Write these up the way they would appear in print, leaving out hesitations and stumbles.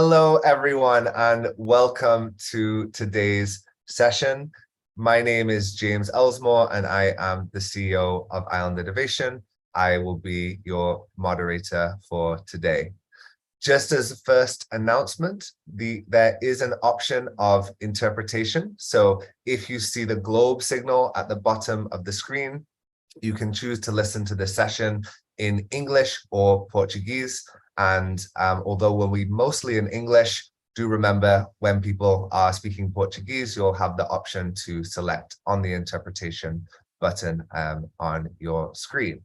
Hello, everyone, and welcome to today's session. My name is James Elsmore, and I am the CEO of Island Innovation. I will be your moderator for today. Just as a first announcement, there is an option of interpretation. So if you see the globe signal at the bottom of the screen, you can choose to listen to the session in English or Portuguese. And although we'll be mostly in English, do remember when people are speaking Portuguese, you'll have the option to select on the interpretation button on your screen.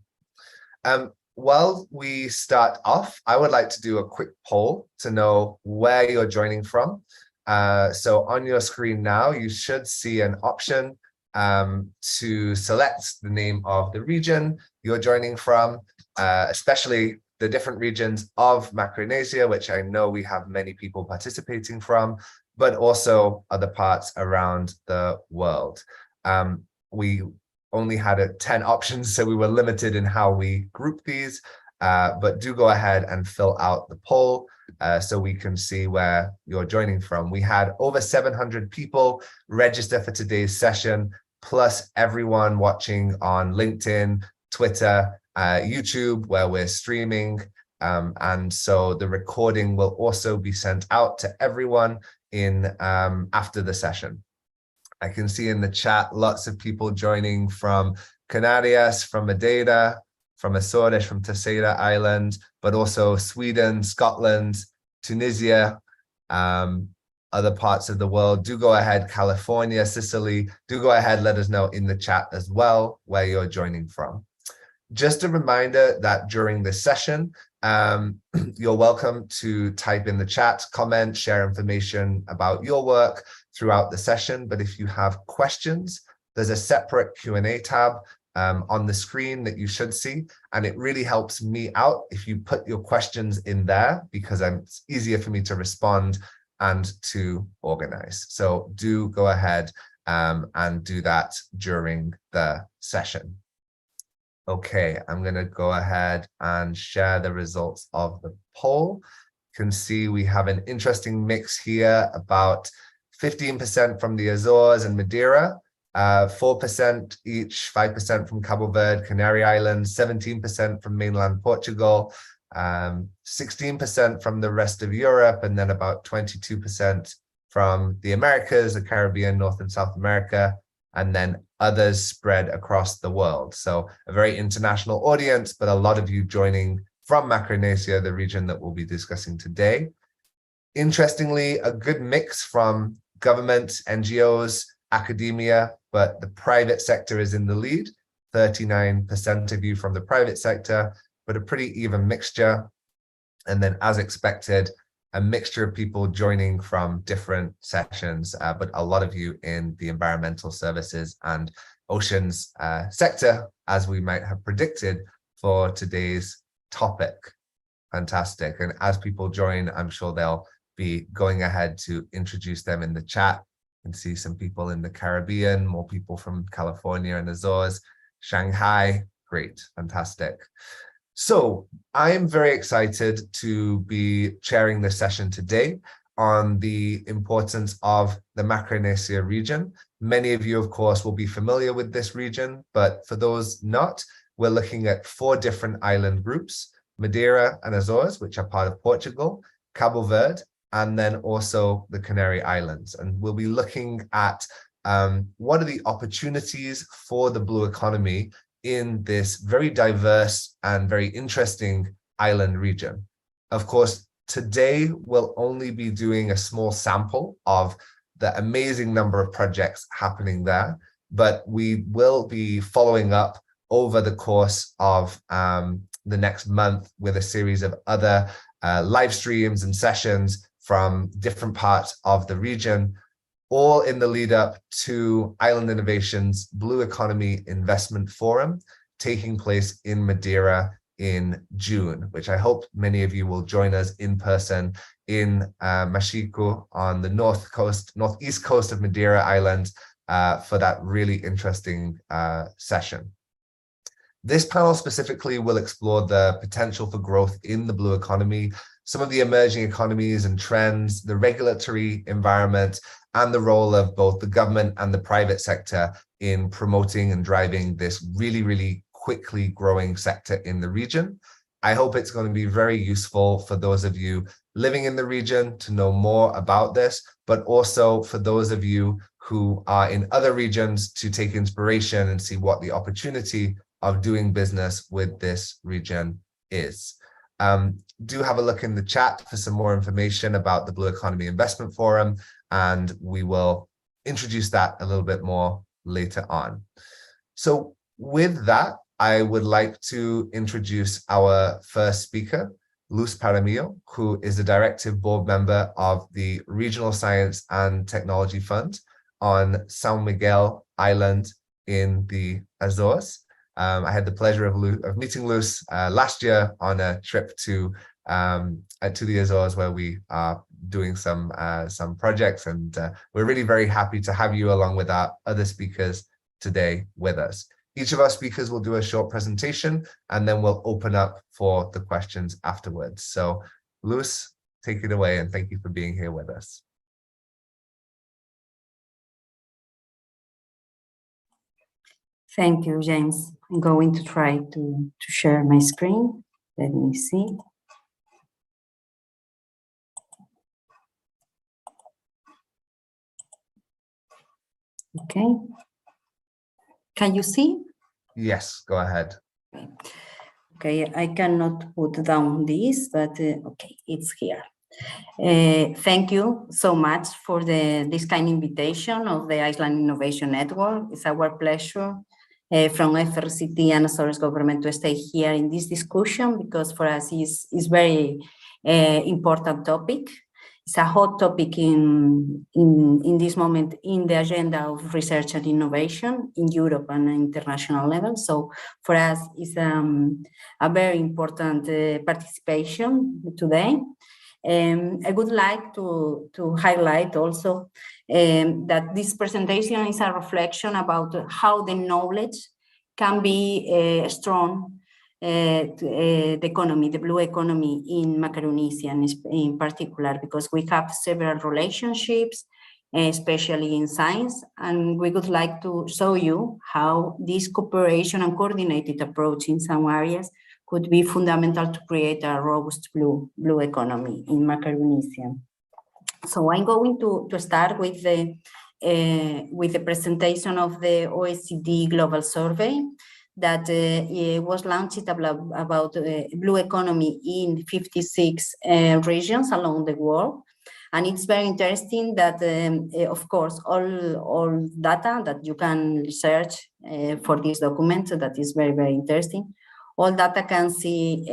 While we start off, I would like to do a quick poll to know where you're joining from. So on your screen now, you should see an option to select the name of the region you're joining from, especially the different regions of Macaronesia, which I know we have many people participating from, but also other parts around the world. We only had 10 options, so we were limited in how we group these, but do go ahead and fill out the poll so we can see where you're joining from. We had over 700 people register for today's session, plus everyone watching on LinkedIn, Twitter, YouTube, where we're streaming. And so the recording will also be sent out to everyone in after the session. I can see in the chat lots of people joining from Canary, from Madeira, from Azores, from Terceira Island, but also Sweden, Scotland, Tunisia, other parts of the world. Do go ahead, California, Sicily. Do go ahead, let us know in the chat as well where you're joining from. Just a reminder that during this session, you're welcome to type in the chat, comment, share information about your work throughout the session. But if you have questions, there's a separate Q&A tab on the screen that you should see. And it really helps me out if you put your questions in there, because it's easier for me to respond and to organize. So do go ahead and do that during the session. Okay, I'm going to go ahead and share the results of the poll. You can see we have an interesting mix here, about 15% from the Azores and Madeira, 4% each, 5% from Cabo Verde, Canary Islands, 17% from mainland Portugal, 16% from the rest of Europe, and then about 22% from the Americas, the Caribbean, North and South America, and then others spread across the world. So a very international audience, but a lot of you joining from Macaronesia, the region that we'll be discussing today. Interestingly, a good mix from government, NGOs, academia, but the private sector is in the lead. 39% of you from the private sector, but a pretty even mixture. And then as expected, a mixture of people joining from different sessions, but a lot of you in the environmental services and oceans sector, as we might have predicted for today's topic. Fantastic. And as people join, I'm sure they'll be going ahead to introduce them in the chat. You can see some people in the Caribbean, more people from California and Azores, Shanghai. Great, fantastic. So I'm very excited to be chairing this session today on the importance of the Macaronesia region. Many of you, of course, will be familiar with this region, but for those not, we're looking at 4 different island groups: Madeira and Azores, which are part of Portugal, Cabo Verde, and then also the Canary Islands. And we'll be looking at what are the opportunities for the blue economy in this very diverse and very interesting island region. Of course, today we'll only be doing a small sample of the amazing number of projects happening there, but we will be following up over the course of the next month with a series of other live streams and sessions from different parts of the region, all in the lead up to Island Innovation's Blue Economy Investment Forum, taking place in Madeira in June, which I hope many of you will join us in person in Machico on the northeast coast of Madeira Island for that really interesting session. This panel specifically will explore the potential for growth in the blue economy some of the emerging economies and trends, the regulatory environment, and the role of both the government and the private sector in promoting and driving this really, really quickly growing sector in the region. I hope it's going to be very useful for those of you living in the region to know more about this, but also for those of you who are in other regions to take inspiration and see what the opportunity of doing business with this region is. Do have a look in the chat for some more information about the Blue Economy Investment Forum, and we will introduce that a little bit more later on. So with that, I would like to introduce our first speaker, Luz Paramillo, who is the Directive Board Member of the Regional Science and Technology Fund on São Miguel Island in the Azores. I had the pleasure of meeting Luz last year on a trip to the Azores, where we are doing some projects, and we're really very happy to have you along with our other speakers today with us. Each of our speakers will do a short presentation, and then we'll open up for the questions afterwards. So Luz, take it away, and thank you for being here with us. Thank you, James. I'm going to try to share my screen. Let me see. Okay. Can you see? Yes, go ahead. Okay, I cannot put down this, but okay, it's here. Thank you so much for this kind invitation of the Island Innovation Network. It's our pleasure from FRCT and Azores government to stay here in this discussion, because for us is very important topic. It's a hot topic in this moment in the agenda of research and innovation in Europe and international level. So for us, it's a very important participation today. I would like to highlight also that this presentation is a reflection about how the knowledge can be strong the economy, the blue economy in Macaronesia in particular, because we have several relationships, especially in science, and we would like to show you how this cooperation and coordinated approach in some areas could be fundamental to create a robust blue economy in Macaronesia. So I'm going to start with the presentation of the OECD Global Survey that was launched about blue economy in 56 regions along the world. And it's very interesting that, of course, all data that you can research for this document, so that is very, very interesting. All data can see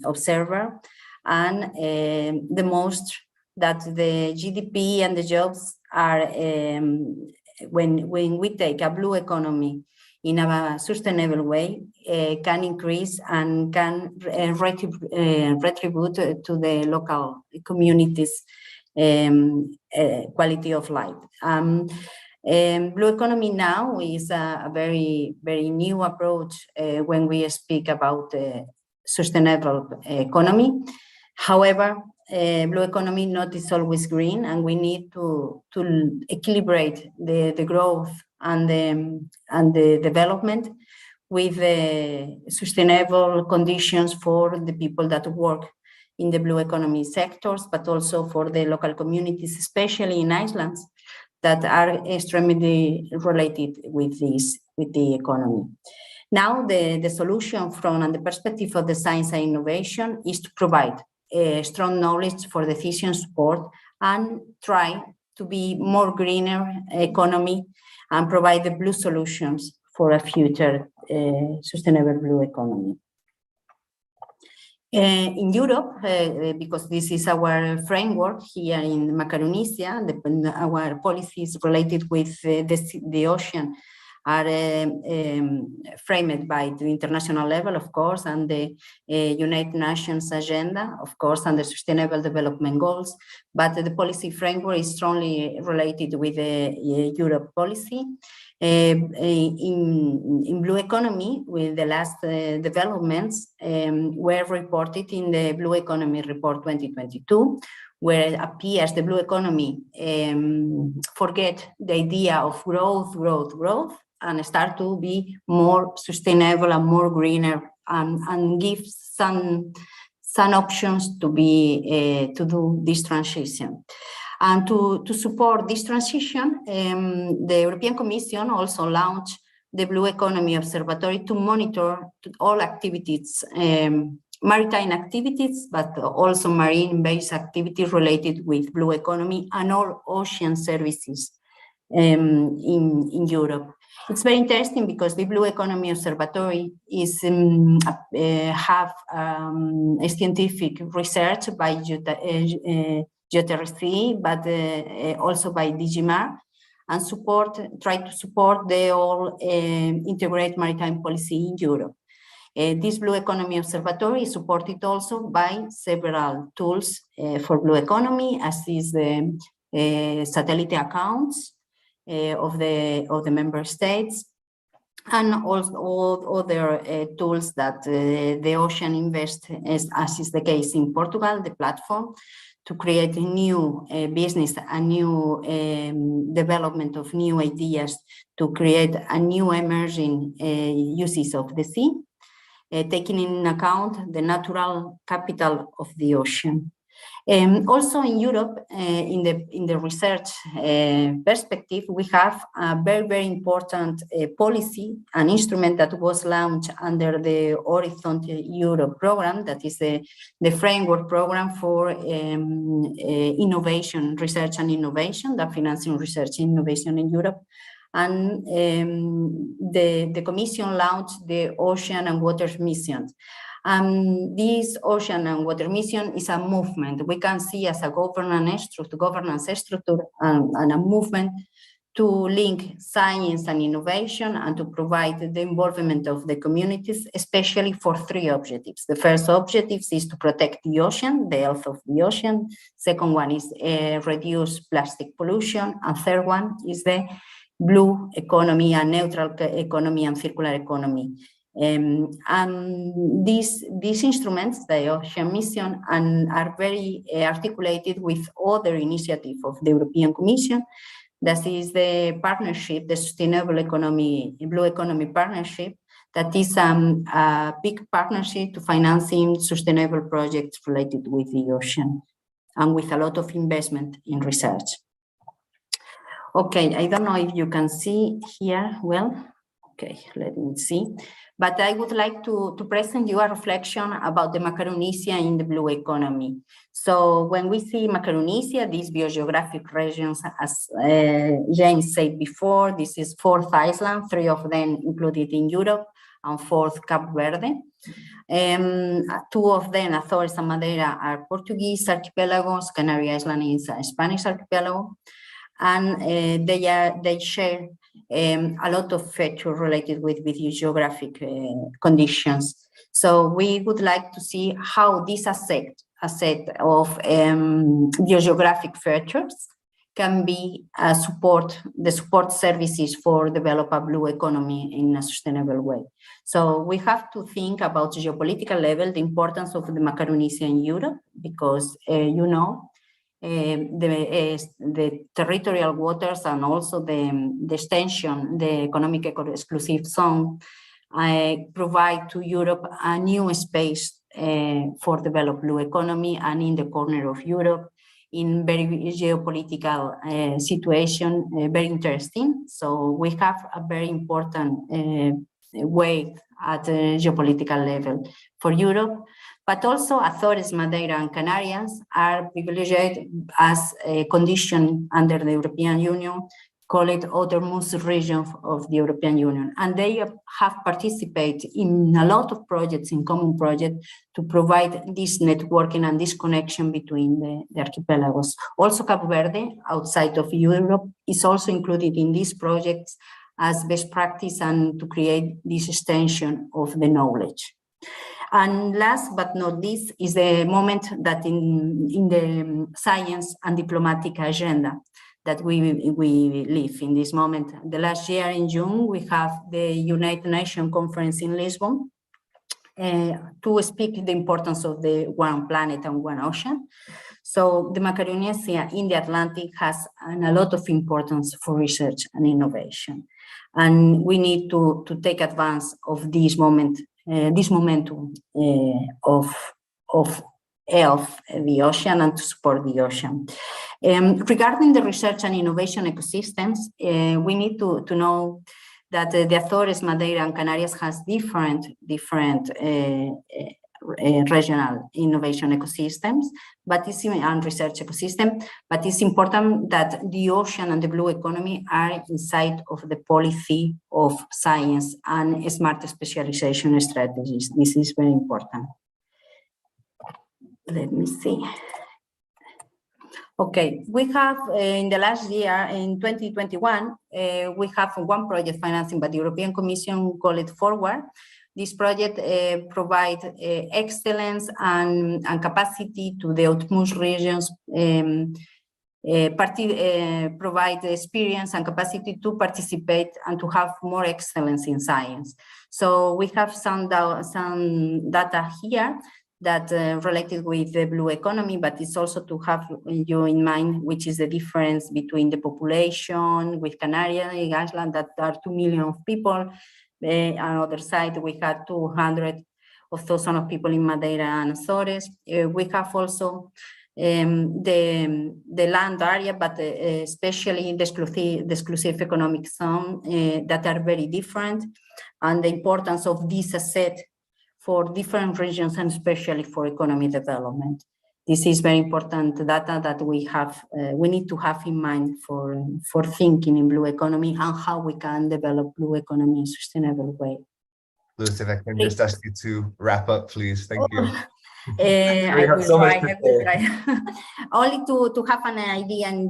observer, and the most that the GDP and the jobs are, when we take a blue economy in a sustainable way, can increase and can retribute to the local communities' quality of life. Blue economy now is a very, very new approach when we speak about sustainable economy. However, blue economy not is always green, and we need to equilibrate the growth and the development with sustainable conditions for the people that work in the blue economy sectors, but also for the local communities, especially in islands, that are extremely related with the economy. Now, the solution from the perspective of the science and innovation is to provide strong knowledge for the efficient support and try to be more greener economy and provide the blue solutions for a future sustainable blue economy. In Europe, because this is our framework here in Macaronesia, our policies related with the ocean are framed by the international level, of course, and the United Nations agenda, of course, and the Sustainable Development Goals. But the policy framework is strongly related with the Europe policy. In blue economy, with the last developments were reported in the Blue Economy Report 2022, where it appears the blue economy forget the idea of growth, and start to be more sustainable and more greener, and give some options to do this transition. And to support this transition, the European Commission also launched the Blue Economy Observatory to monitor all activities, maritime activities, but also marine-based activities related with blue economy and all ocean services in Europe. It's very interesting because the Blue Economy Observatory is have scientific research by GTRC, but also by DGMAR, and try to support the all integrated maritime policy in Europe. This Blue Economy Observatory is supported also by several tools for blue economy, as is the satellite accounts of the member states, and also all other tools that the Ocean Invest, as is the case in Portugal, the platform, to create a new business, a new development of new ideas, to create a new emerging uses of the sea, taking in account the natural capital of the ocean. Also in Europe, in the research perspective, we have a very, very important policy, an instrument that was launched under the Horizon Europe program, that is the framework program for innovation, research and innovation, that financing research and innovation in Europe. And the Commission launched the Ocean and Water Mission. This Ocean and Water Mission is a movement we can see as a governance structure and a movement to link science and innovation and to provide the involvement of the communities, especially for three objectives. The first objective is to protect the ocean, the health of the ocean. Second one is reduce plastic pollution. And third one is the blue economy and neutral economy and circular economy. And these instruments, the Ocean Mission, are very articulated with other initiatives of the European Commission. That is the partnership, the Sustainable Economy, Blue Economy Partnership, that is a big partnership to financing sustainable projects related with the ocean and with a lot of investment in research. Okay, I don't know if you can see here well. Okay, let me see. But I would like to present you a reflection about the Macaronesia in the blue economy. So when we see Macaronesia, these biogeographic regions, as James said before, this is 4th island, 3 of them included in Europe, and 4th Cabo Verde. 2 of them, Azores and Madeira, are Portuguese archipelagos. Canary Island is a Spanish archipelago. And they share a lot of features related with geographic conditions. So we would like to see how this set of geographic features can be the support services for develop a blue economy in a sustainable way. So we have to think about geopolitical level, the importance of the Macaronesia in Europe, because you know, the territorial waters and also the extension, the economic exclusive zone, provide to Europe a new space for developed blue economy, and in the corner of Europe, in very geopolitical situation, very interesting. So we have a very important weight at the geopolitical level for Europe. But also Azores, Madeira and Canarias are privileged as a condition under the European Union, called outermost region of the European Union. And they have participated in a lot of projects, in common projects, to provide this networking and this connection between the archipelagos. Also Cabo Verde, outside of Europe, is also included in these projects as best practice and to create this extension of the knowledge. And last but not least is the moment that in the science and diplomatic agenda that we live in this moment. The last year in June, we have the United Nations conference in Lisbon to speak the importance of the one planet and one ocean. So the Macaronesia in the Atlantic has a lot of importance for research and innovation. And we need to take advantage of this moment, this momentum of the ocean and to support the ocean. Regarding the research and innovation ecosystems, we need to know that the Azores, Madeira and Canary has different regional innovation ecosystems, but it's and research ecosystem, but it's important that the ocean and the blue economy are inside of the policy of science and smart specialization strategies. This is very important. Let me see. Okay, we have in the last year, in 2021, we have one project financing by the European Commission, call it Forward. This project provides excellence and capacity to the utmost regions, provide experience and capacity to participate and to have more excellence in science. So we have some data here that related with the blue economy, but it's also to have you in mind, which is the difference between the population with Canary Island, that are 2 million people. On the other side, we had 200,000 of people in Madeira and Azores. We have also the land area, but especially the exclusive economic zone that are very different, and the importance of this asset for different regions and especially for economic development. This is very important data that we have, we need to have in mind for thinking in blue economy and how we can develop blue economy in a sustainable way. Lucy, if I can just ask you to wrap up, please. Thank you. I will try. Only to have an idea in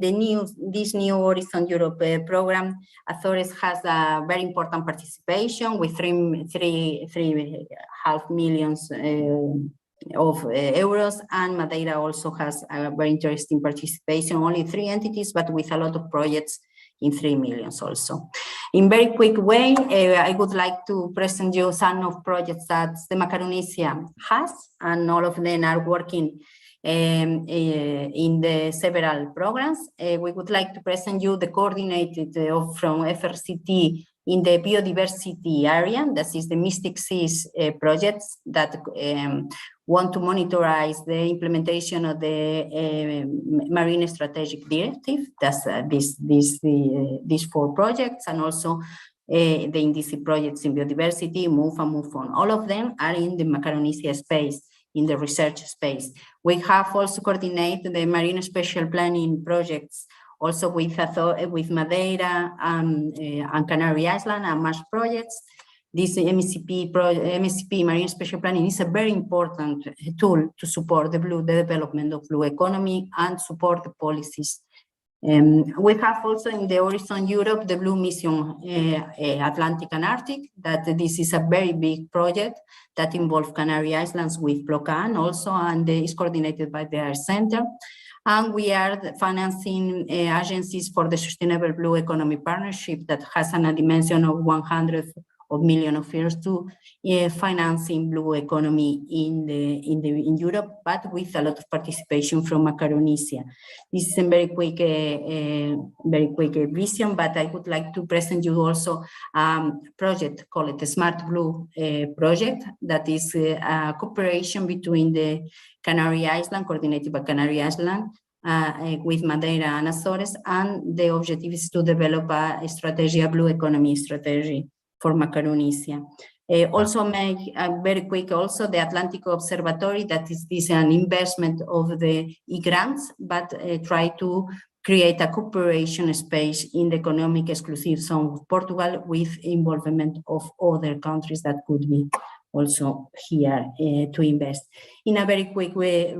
this new Horizon Europe program, Azores has a very important participation with 3.5 million of euros, and Madeira also has a very interesting participation, only 3 entities, but with a lot of projects in 3 million also. In very quick way, I would like to present you some of projects that the Macaronesia has, and all of them are working in the several programs. We would like to present you the coordinated from FRCT in the biodiversity area. This is the Mystic Seas projects that want to monitorize the implementation of the Marine Strategic Directive. That's these 4 projects, and also the indice projects in biodiversity, MOVE and MOVE on. All of them are in the Macaronesia space, in the research space. We have also coordinated the Marine Special Planning projects also with Madeira and Canary Island and MASH projects. This MSCP Marine Special Planning is a very important tool to support the development of blue economy and support the policies. We have also in the Horizon Europe the Blue Mission Atlantic and Arctic, that this is a very big project that involves Canary Islands with Blocan also, and is coordinated by the Air Center. And we are financing agencies for the Sustainable Blue Economy Partnership that has a dimension of 100 million euros to financing blue economy in Europe, but with a lot of participation from Macaronesia. This is a very quick vision, but I would like to present you also a project called the Smart Blue project, that is a cooperation between the Canary Island, coordinated by Canary Island, with Madeira and Azores, and the objective is to develop a strategy, a blue economy strategy for Macaronesia. Also make very quick also the Atlantic Observatory, that is an investment of the grants, but try to create a cooperation space in the economic exclusive zone of Portugal with involvement of other countries that could be also here to invest. In a very quick way,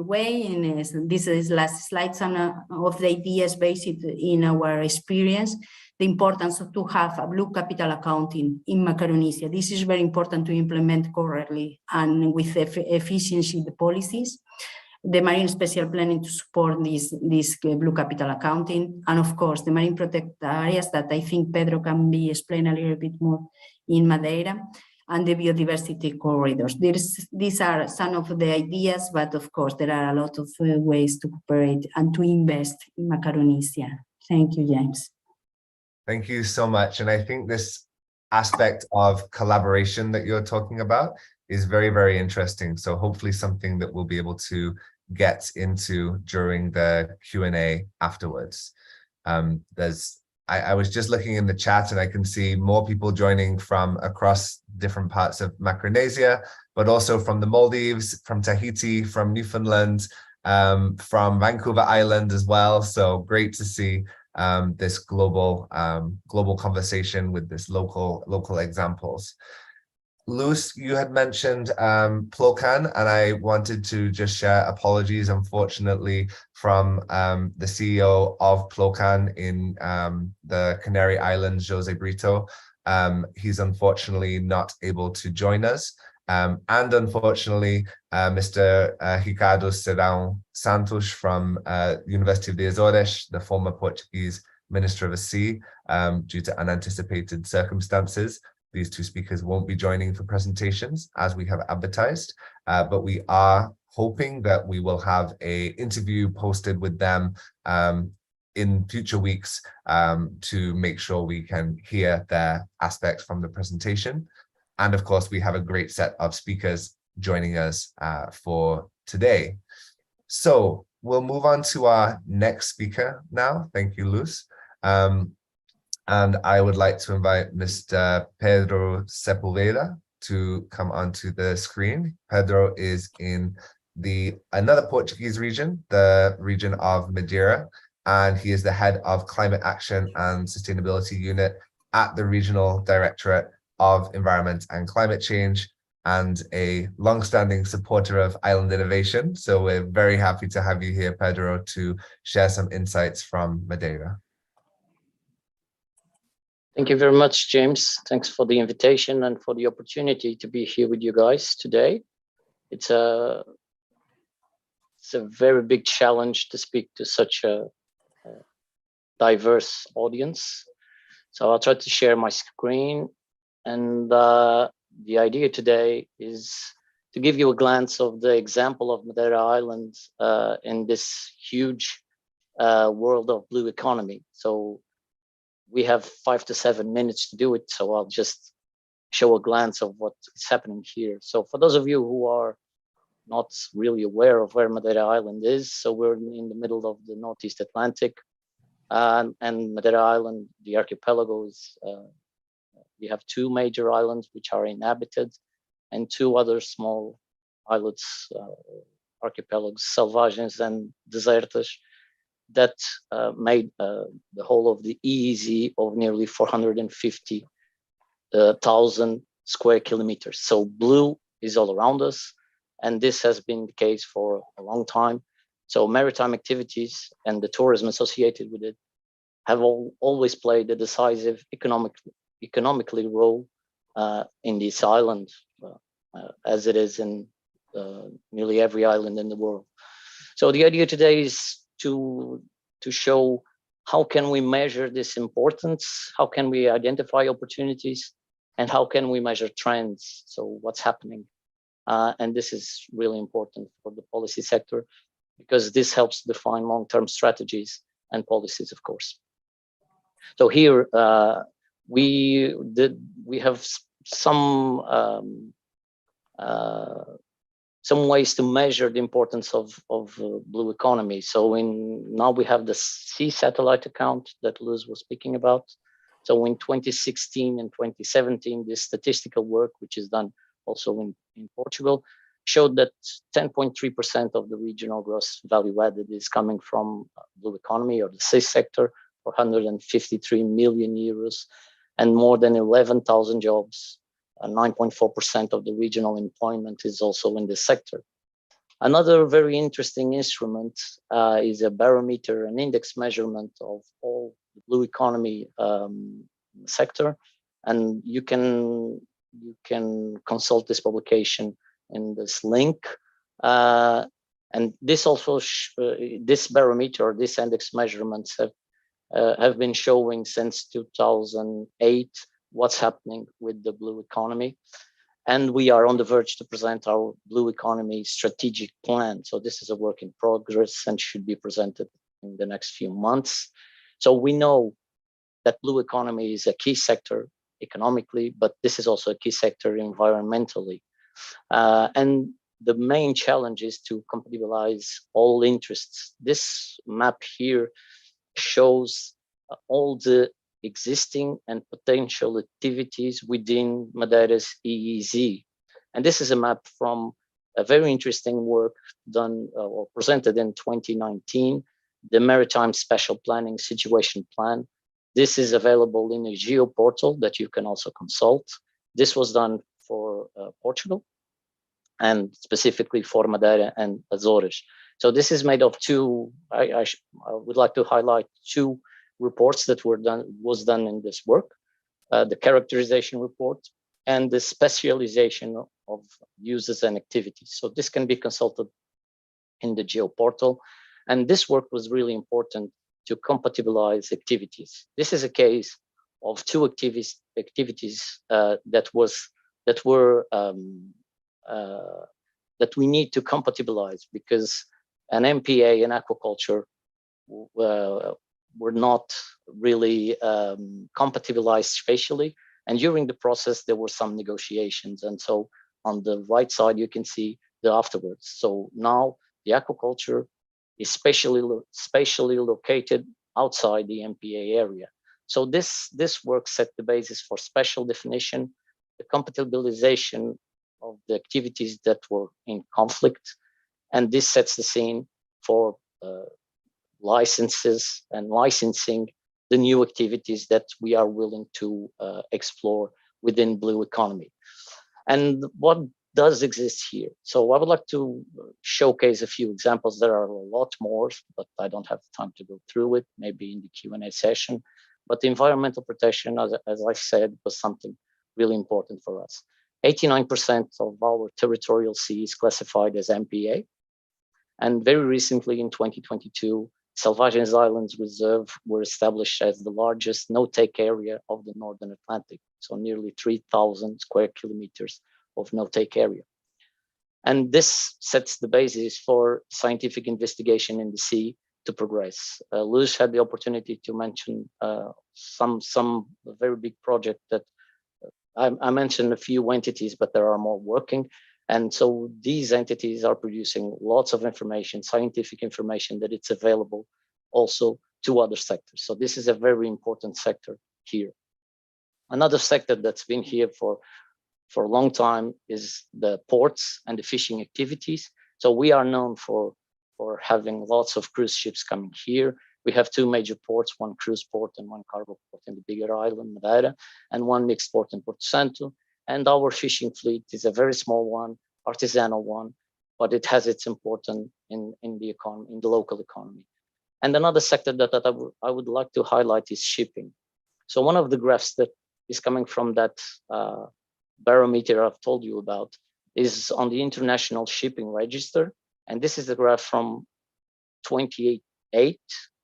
and this is last slide, some of the ideas based in our experience, the importance to have a blue capital accounting in Macaronesia. This is very important to implement correctly and with efficiency the policies. The marine special planning to support this blue capital accounting, and of course the marine protected areas that I think Pedro can be explained a little bit more in Madeira, and the biodiversity corridors. These are some of the ideas, but of course there are a lot of ways to cooperate and to invest in Macaronesia. Thank you, James. Thank you so much. And I think this aspect of collaboration that you're talking about is very, very interesting. So hopefully something that we'll be able to get into during the Q&A afterwards. I was just looking in the chat and I can see more people joining from across different parts of Macaronesia, but also from the Maldives, from Tahiti, from Newfoundland, from Vancouver Island as well. So great to see this global conversation with this local examples. Luz, you had mentioned Plocan, and I wanted to just share apologies, unfortunately, from the CEO of Plocan in the Canary Islands, Jose Brito. He's unfortunately not able to join us. And unfortunately, Mr. Ricardo Serão Santos from University of the Azores, the former Portuguese Minister of the Sea, due to unanticipated circumstances, these two speakers won't be joining for presentations as we have advertised, but we are hoping that we will have an interview posted with them in future weeks to make sure we can hear their aspects from the presentation. And of course, we have a great set of speakers joining us for today. So we'll move on to our next speaker now. Thank you, Luz. And I would like to invite Mr. Pedro Sepulveda to come onto the screen. Pedro is in another Portuguese region, the region of Madeira, and he is the head of Climate Action and Sustainability Unit at the Regional Directorate of Environment and Climate Change, and a long-standing supporter of island innovation. So we're very happy to have you here, Pedro, to share some insights from Madeira. Thank you very much, James. Thanks for the invitation and for the opportunity to be here with you guys today. It's a very big challenge to speak to such a diverse audience. So I'll try to share my screen. And the idea today is to give you a glance of the example of Madeira Island in this huge world of blue economy. So we have 5 to 7 minutes to do it, so I'll just show a glance of what is happening here. So for those of you who are not really aware of where Madeira Island is, so we're in the middle of the Northeast Atlantic, and Madeira Island, the archipelago is, we have 2 major islands which are inhabited, and 2 other small islets, archipelagos, selvagens and desertas, that made the whole of the EEZ of nearly 450,000 square kilometers. So blue is all around us, and this has been the case for a long time. So maritime activities and the tourism associated with it have always played a decisive economically role in this island, as it is in nearly every island in the world. So the idea today is to show how can we measure this importance, how can we identify opportunities, and how can we measure trends, so what's happening. And this is really important for the policy sector, because this helps define long-term strategies and policies, of course. So here we have some ways to measure the importance of blue economy. So now we have the sea satellite account that Luz was speaking about. So in 2016 and 2017, this statistical work, which is done also in Portugal, showed that 10.3% of the regional gross value added is coming from blue economy or the sea sector, 453 million euros, and more than 11,000 jobs 9.4% of the regional employment is also in this sector. Another very interesting instrument is a barometer, an index measurement of all the blue economy sector. And you can consult this publication in this link. And this also, this barometer, this index measurements have been showing since 2008 what's happening with the blue economy. And we are on the verge to present our blue economy strategic plan. So this is a work in progress and should be presented in the next few months. So we know that blue economy is a key sector economically, but this is also a key sector environmentally. And the main challenge is to compatibilize all interests. This map here shows all the existing and potential activities within Madeira's EEZ. And this is a map from a very interesting work done or presented in 2019, the Maritime Special Planning Situation Plan. This is available in a geo portal that you can also consult. This was done for Portugal and specifically for Madeira and Azores. So this is made of two, I would like to highlight two reports that was done in this work, the characterization report and the specialization of uses and activities. So this can be consulted in the geo portal. And this work was really important to compatibilize activities. This is a case of two activities that we need to compatibilize, because an MPA and aquaculture were not really compatibilized spatially. And during the process, there were some negotiations. And so on the right side, you can see the afterwards. So now the aquaculture is spatially located outside the MPA area. So this work set the basis for special definition, the compatibilization of the activities that were in conflict. And this sets the scene for licenses and licensing the new activities that we are willing to explore within blue economy. And what does exist here? So I would like to showcase a few examples. There are a lot more, but I don't have time to go through it, maybe in the Q&A session. But the environmental protection, as I said, was something really important for us. 89% of our territorial sea is classified as MPA. And very recently in 2022, Selvagens Islands Reserve were established as the largest no-take area of the Northern Atlantic. So nearly 3,000 square kilometers of no-take area. And this sets the basis for scientific investigation in the sea to progress. Luis had the opportunity to mention some very big project that I mentioned a few entities, but there are more working. And so these entities are producing lots of information, scientific information that it's available also to other sectors. So this is a very important sector here. Another sector that's been here for a long time is the ports and the fishing activities. So we are known for having lots of cruise ships coming here. We have two major ports, one cruise port and one cargo port in the bigger island, Madeira, and one mixed port in Porto Santo. And our fishing fleet is a very small one, artisanal one, but it has its importance in the economy, in the local economy. And another sector that I would like to highlight is shipping. So one of the graphs that is coming from that barometer I've told you about is on the International Shipping Register. And this is the graph from 2008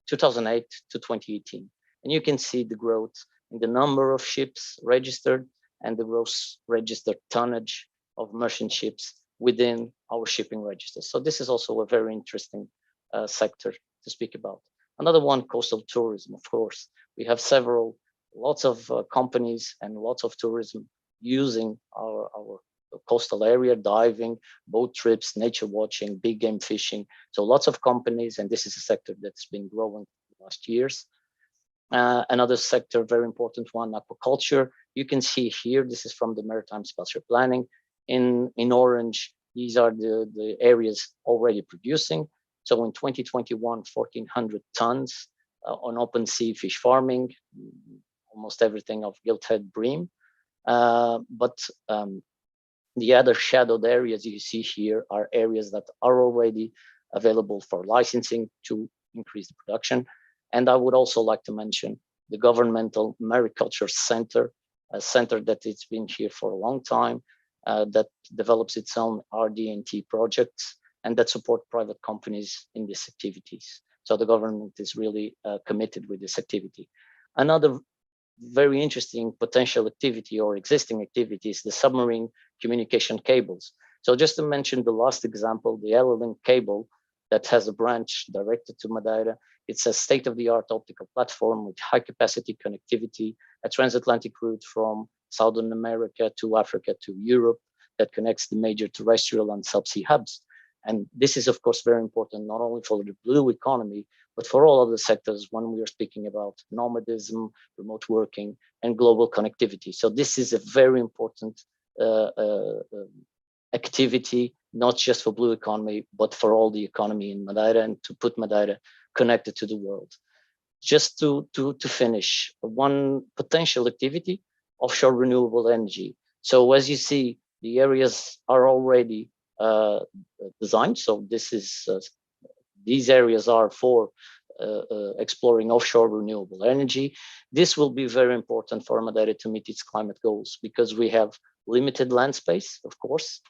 to 2018. And you can see the growth in the number of ships registered and the gross registered tonnage of merchant ships within our shipping register. So this is also a very interesting sector to speak about. Another one, coastal tourism, of course. We have lots of companies and lots of tourism using our coastal area, diving, boat trips, nature watching, big game fishing. So lots of companies, and this is a sector that's been growing in the last years. Another sector, very important one, aquaculture. You can see here, this is from the Maritime Spatial Planning. In orange, these are the areas already producing. So in 2021, 1,400 tons on open sea fish farming, almost everything of gilthead bream. But the other shadowed areas you see here are areas that are already available for licensing to increase the production. And I would also like to mention the Governmental Mariculture Center, a center that it's been here for a long time, that develops its own RD&T projects and that support private companies in these activities. So the government is really committed with this activity. Another very interesting potential activity or existing activity is the submarine communication cables. So just to mention the last example, the L-Link cable that has a branch directed to Madeira. It's a state-of-the-art optical platform with high-capacity connectivity, a transatlantic route from Southern America to Africa to Europe that connects the major terrestrial and subsea hubs. And this is, of course, very important, not only for the blue economy, but for all other sectors when we are speaking about nomadism, remote working, and global connectivity. So this is a very important activity, not just for blue economy, but for all the economy in Madeira and to put Madeira connected to the world. Just to finish, one potential activity, offshore renewable energy. So as you see, the areas are already designed. So this is these areas are for exploring offshore renewable energy. This will be very important for Madeira to meet its climate goals because we have limited land space, of course,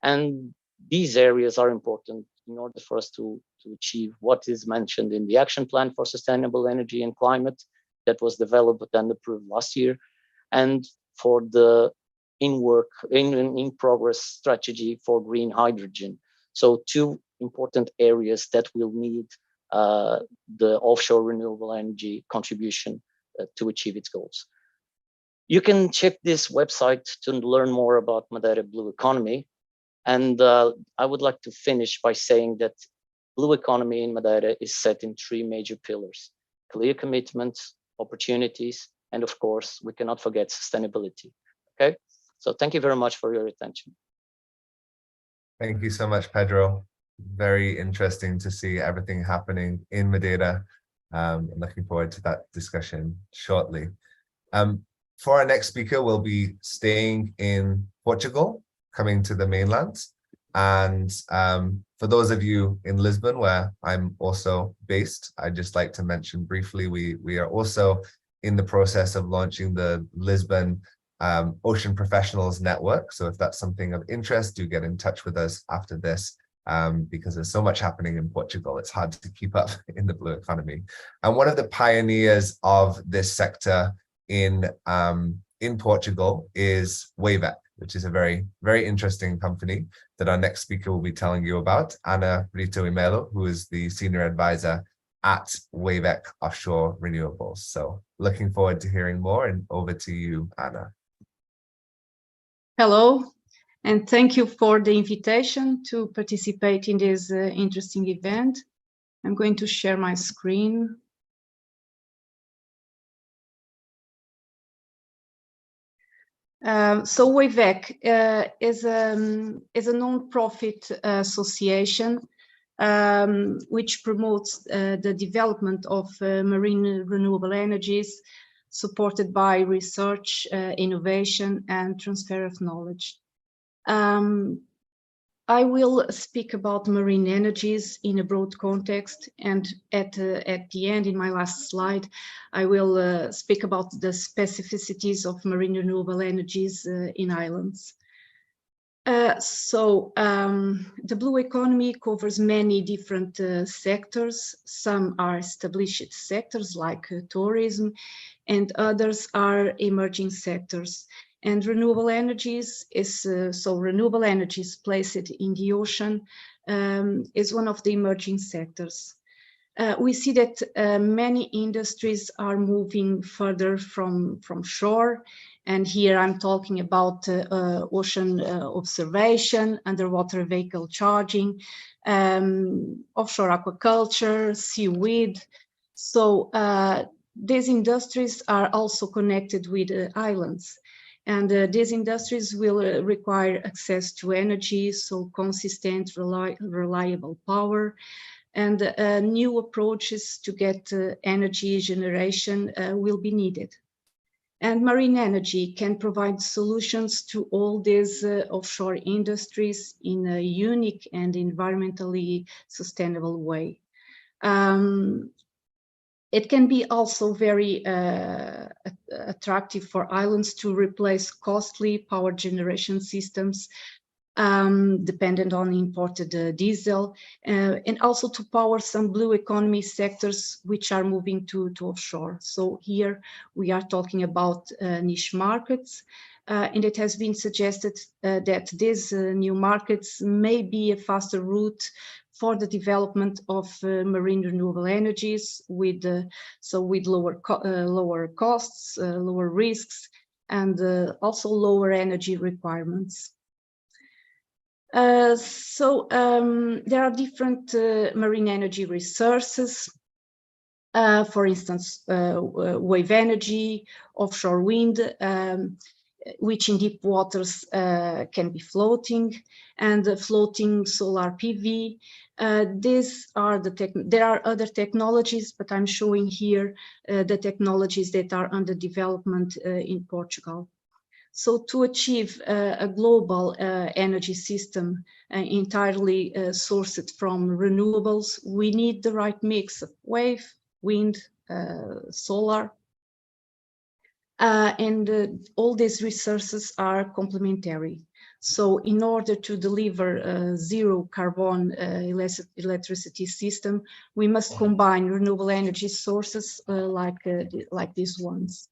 and these areas are important in order for us to achieve what is mentioned in the Action Plan for Sustainable Energy and Climate that was developed and approved last year, and for the in progress strategy for green hydrogen. So two important areas that will need the offshore renewable energy contribution to achieve its goals. You can check this website to learn more about Madeira Blue Economy. And I would like to finish by saying that blue economy in Madeira is set in three major pillars: clear commitments, opportunities, and of course, we cannot forget sustainability. Okay, so thank you very much for your attention. Thank you so much, Pedro. Very interesting to see everything happening in Madeira. I'm looking forward to that discussion shortly. For our next speaker, we'll be staying in Portugal, coming to the mainland. And for those of you in Lisbon, where I'm also based, I'd just like to mention briefly, we are also in the process of launching the Lisbon Ocean Professionals Network. So if that's something of interest, do get in touch with us after this, because there's so much happening in Portugal. It's hard to keep up in the blue economy. And one of the pioneers of this sector in Portugal is Wavec, which is a very, very interesting company that our next speaker will be telling you about, Ana Brito Imelo, who is the senior advisor at Wavec Offshore Renewables. So looking forward to hearing more, and over to you, Ana. Hello, and thank you for the invitation to participate in this interesting event. I'm going to share my screen. So Wavec is a non-profit association which promotes the development of marine renewable energies, supported by research, innovation, and transfer of knowledge. I will speak about marine energies in a broad context, and at the end, in my last slide, I will speak about the specificities of marine renewable energies in islands. The blue economy covers many different sectors. Some are established sectors like tourism, and others are emerging sectors. And renewable energies is renewable energies placed in the ocean is one of the emerging sectors. We see that many industries are moving further from shore, and here I'm talking about ocean observation, underwater vehicle charging, offshore aquaculture, seaweed. So these industries are also connected with islands. And these industries will require access to energy, so consistent, reliable power, and new approaches to get energy generation will be needed. And marine energy can provide solutions to all these offshore industries in a unique and environmentally sustainable way. It can be also very attractive for islands to replace costly power generation systems dependent on imported diesel, and also to power some blue economy sectors which are moving to offshore. So here we are talking about niche markets, and it has been suggested that these new markets may be a faster route for the development of marine renewable energies with lower costs, lower risks, and also lower energy requirements. There are different marine energy resources, for instance, wave energy, offshore wind, which in deep waters can be floating, and floating solar PV. There are other technologies, but I'm showing here the technologies that are under development in Portugal. So to achieve a global energy system entirely sourced from renewables, we need the right mix of wave, wind, solar, and all these resources are complementary. So in order to deliver a zero carbon electricity system, we must combine renewable energy sources like these ones.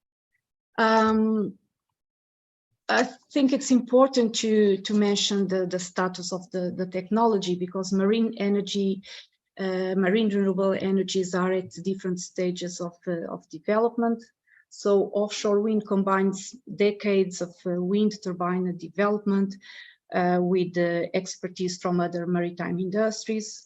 I think it's important to mention the status of the technology, because marine renewable energies are at different stages of development. So offshore wind combines decades of wind turbine development with expertise from other maritime industries.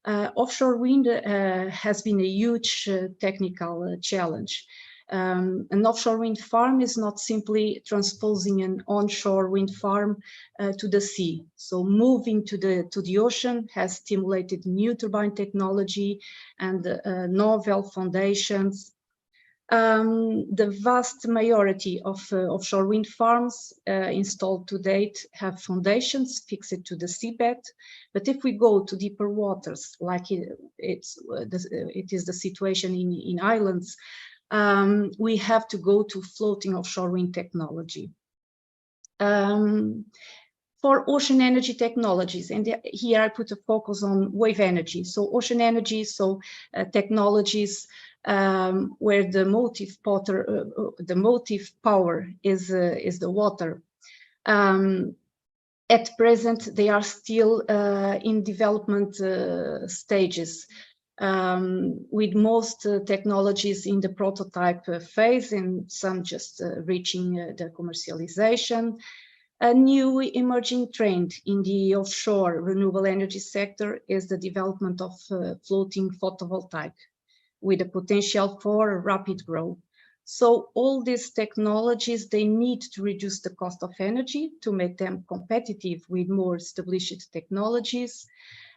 Offshore wind has been a huge technical challenge. An offshore wind farm is not simply transposing an onshore wind farm to the sea. So moving to the ocean has stimulated new turbine technology and novel foundations. The vast majority of offshore wind farms installed to date have foundations fixed to the seabed. But if we go to deeper waters, like it is the situation in islands, we have to go to floating offshore wind technology. For ocean energy technologies, and here I put a focus on wave energy. So ocean energy, technologies where the motive power is the water. At present, they are still in development stages, with most technologies in the prototype phase and some just reaching the commercialization. A new emerging trend in the offshore renewable energy sector is the development of floating photovoltaic, with a potential for rapid growth. So all these technologies, they need to reduce the cost of energy to make them competitive with more established technologies.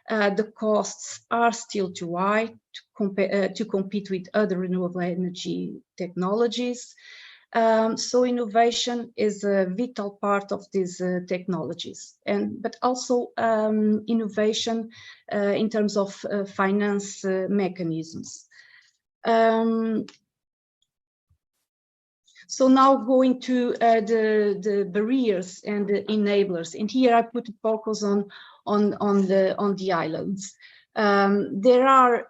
The costs are still too high to compete with other renewable energy technologies. So innovation is a vital part of these technologies, but also innovation in terms of finance mechanisms. So now going to the barriers and the enablers, and here I put a focus on the islands. There are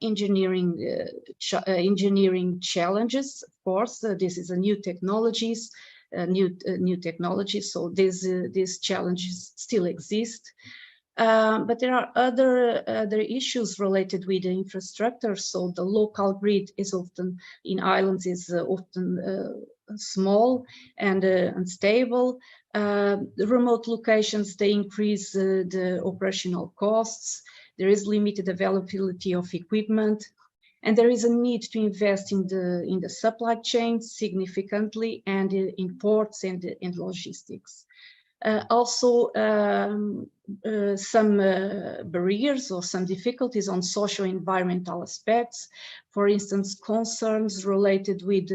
engineering challenges, of course. This is a new technologies, so these challenges still exist. But there are other issues related with the infrastructure. So the local grid is often in islands small and unstable. The remote locations, they increase the operational costs. There is limited availability of equipment, and there is a need to invest in the supply chain significantly and in ports and logistics. Also, some barriers or some difficulties on social environmental aspects, for instance, concerns related with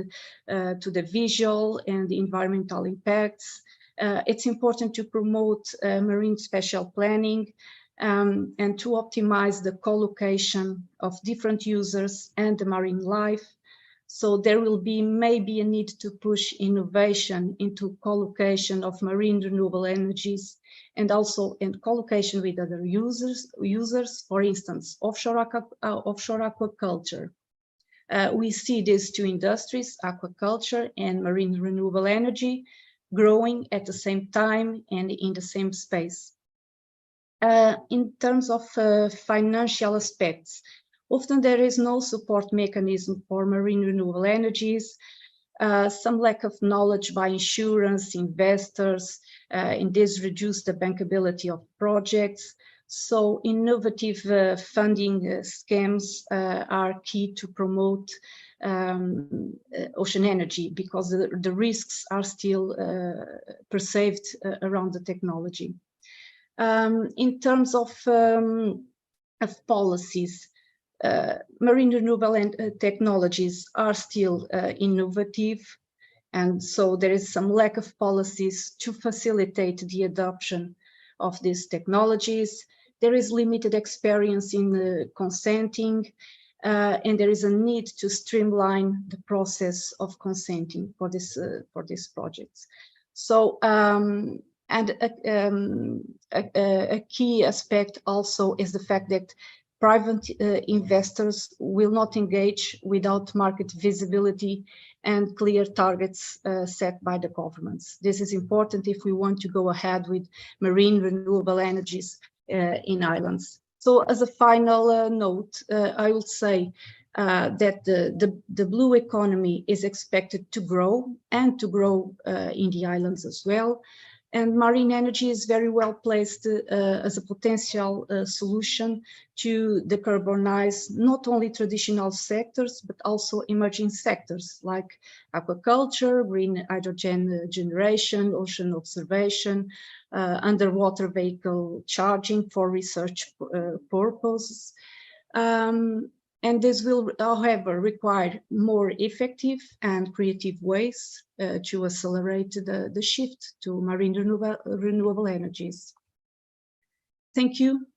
to the visual and the environmental impacts. It's important to promote marine spatial planning and to optimize the co-location of different users and the marine life. So there will be maybe a need to push innovation into co-location of marine renewable energies and also in co-location with other users, for instance, offshore aquaculture. We see these two industries, aquaculture and marine renewable energy, growing at the same time and in the same space. In terms of financial aspects, often there is no support mechanism for marine renewable energies, some lack of knowledge by insurance, investors, and this reduces the bankability of projects. So innovative funding schemes are key to promote ocean energy because the risks are still perceived around the technology. In terms of policies, marine renewable technologies are still innovative, and so there is some lack of policies to facilitate the adoption of these technologies. There is limited experience in consenting, and there is a need to streamline the process of consenting for these projects. So, and a key aspect also is the fact that private investors will not engage without market visibility and clear targets set by the governments. This is important if we want to go ahead with marine renewable energies in islands. So as a final note, I will say that the blue economy is expected to grow and to grow in the islands as well. And marine energy is very well placed as a potential solution to decarbonize not only traditional sectors, but also emerging sectors like aquaculture, green hydrogen generation, ocean observation, underwater vehicle charging for research purposes. And this will, however, require more effective and creative ways to accelerate the shift to marine renewable energies. Thank you.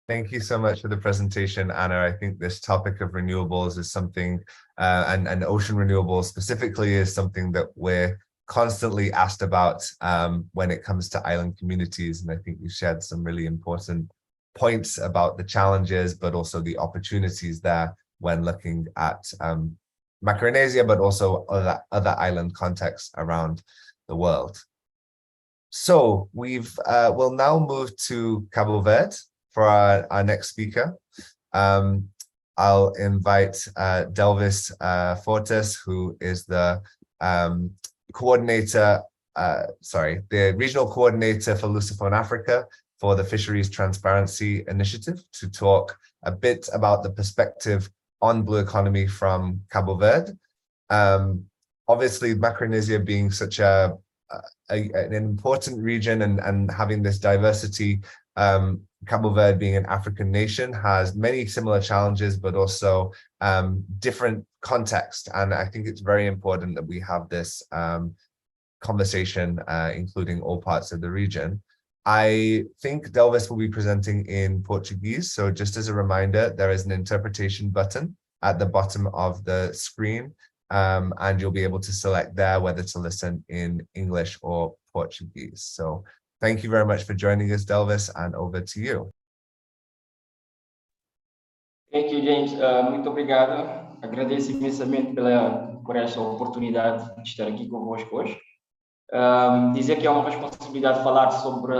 Thank you so much for the presentation, Anna. I think this topic of renewables is something, and ocean renewables specifically is something that we're constantly asked about when it comes to island communities. And I think you shared some really important points about the challenges, but also the opportunities there when looking at Macaronesia, but also other island contexts around the world. So we'll now move to Cabo Verde for our next speaker. I'll invite Delvis Fortes, who is the the regional coordinator for Lusophone Africa for the Fisheries Transparency Initiative, to talk a bit about the perspective on blue economy from Cabo Verde. Obviously, Macaronesia being such an important region and having this diversity, Cabo Verde being an African nation has many similar challenges, but also different context. And I think it's very important that we have this conversation, including all parts of the region. I think Delvis will be presenting in Portuguese. So just as a reminder, there is an interpretation button at the bottom of the screen, and you'll be able to select there whether to listen in English or Portuguese. So thank you very much for joining us, Delvis, and over to you. Thank you, James. Muito obrigado. Agradeço imensamente por esta oportunidade de estar aqui convosco hoje. Dizer que é uma responsabilidade falar sobre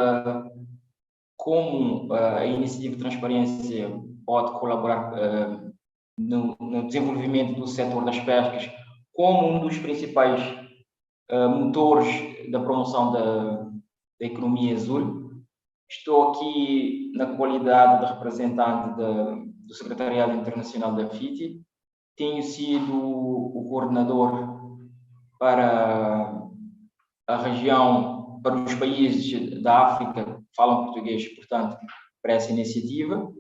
como a iniciativa de transparência pode colaborar no desenvolvimento do setor das pescas como um dos principais motores da promoção da economia azul. Estou aqui na qualidade de representante do Secretariado Internacional da FITI. Tenho sido o coordenador para a região, para os países da África que falam português, portanto, para essa iniciativa.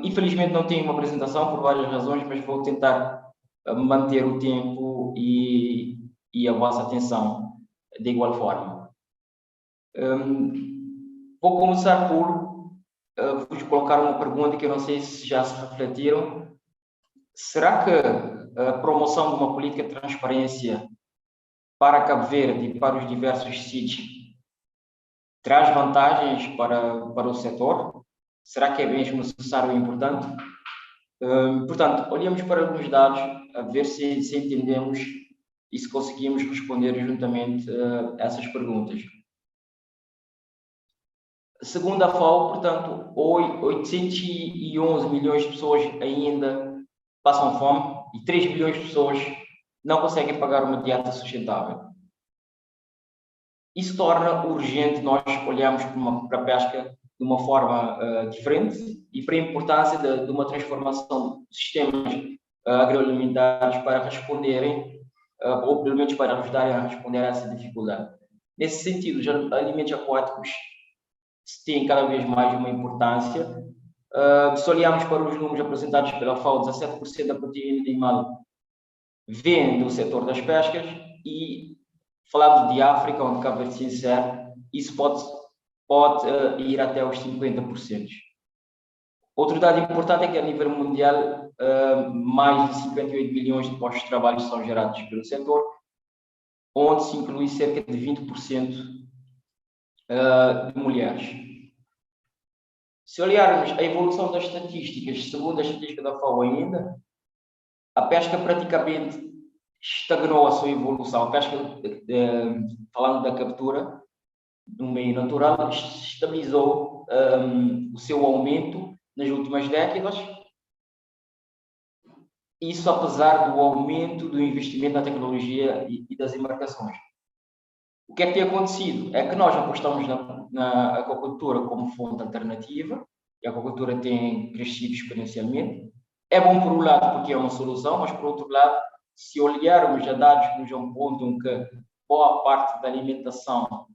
Infelizmente não tenho uma apresentação por várias razões, mas vou tentar manter o tempo e a vossa atenção de igual forma. Vou começar por vos colocar uma pergunta que eu não sei se já se refletiram. Será que a promoção de uma política de transparência para Cabo Verde e para os diversos sítios traz vantagens para o setor? Será que é mesmo necessário e importante? Portanto, olhamos para alguns dados a ver se entendemos e se conseguimos responder juntamente a essas perguntas. Segundo a FAO, portanto, 811 milhões de pessoas ainda passam fome e 3 bilhões de pessoas não conseguem pagar uma dieta sustentável. Isso torna urgente nós olharmos para a pesca de uma forma diferente e para a importância de uma transformação de sistemas agroalimentares para responderem, ou pelo menos para ajudarem a responder a essa dificuldade. Nesse sentido, os alimentos aquáticos têm cada vez mais uma importância. Se olharmos para os números apresentados pela FAO, 17% da proteína animal vem do setor das pescas e, falando de África, onde Cabo Verde se insere, isso pode ir até os 50%. Outro dado importante é que, a nível mundial, mais de 58 milhões de postos de trabalho são gerados pelo setor, onde se inclui cerca de 20% de mulheres. Se olharmos a evolução das estatísticas, segundo a estatística da FAO ainda, a pesca praticamente estagnou a sua evolução. A pesca, falando da captura no meio natural, estabilizou o seu aumento nas últimas décadas. Isso apesar do aumento do investimento na tecnologia e das embarcações. O que é que tem acontecido? É que nós apostamos na aquacultura como fonte alternativa, e a aquacultura tem crescido exponencialmente. É bom por um lado porque é uma solução, mas por outro lado, se olharmos a dados que nos apontam que boa parte da alimentação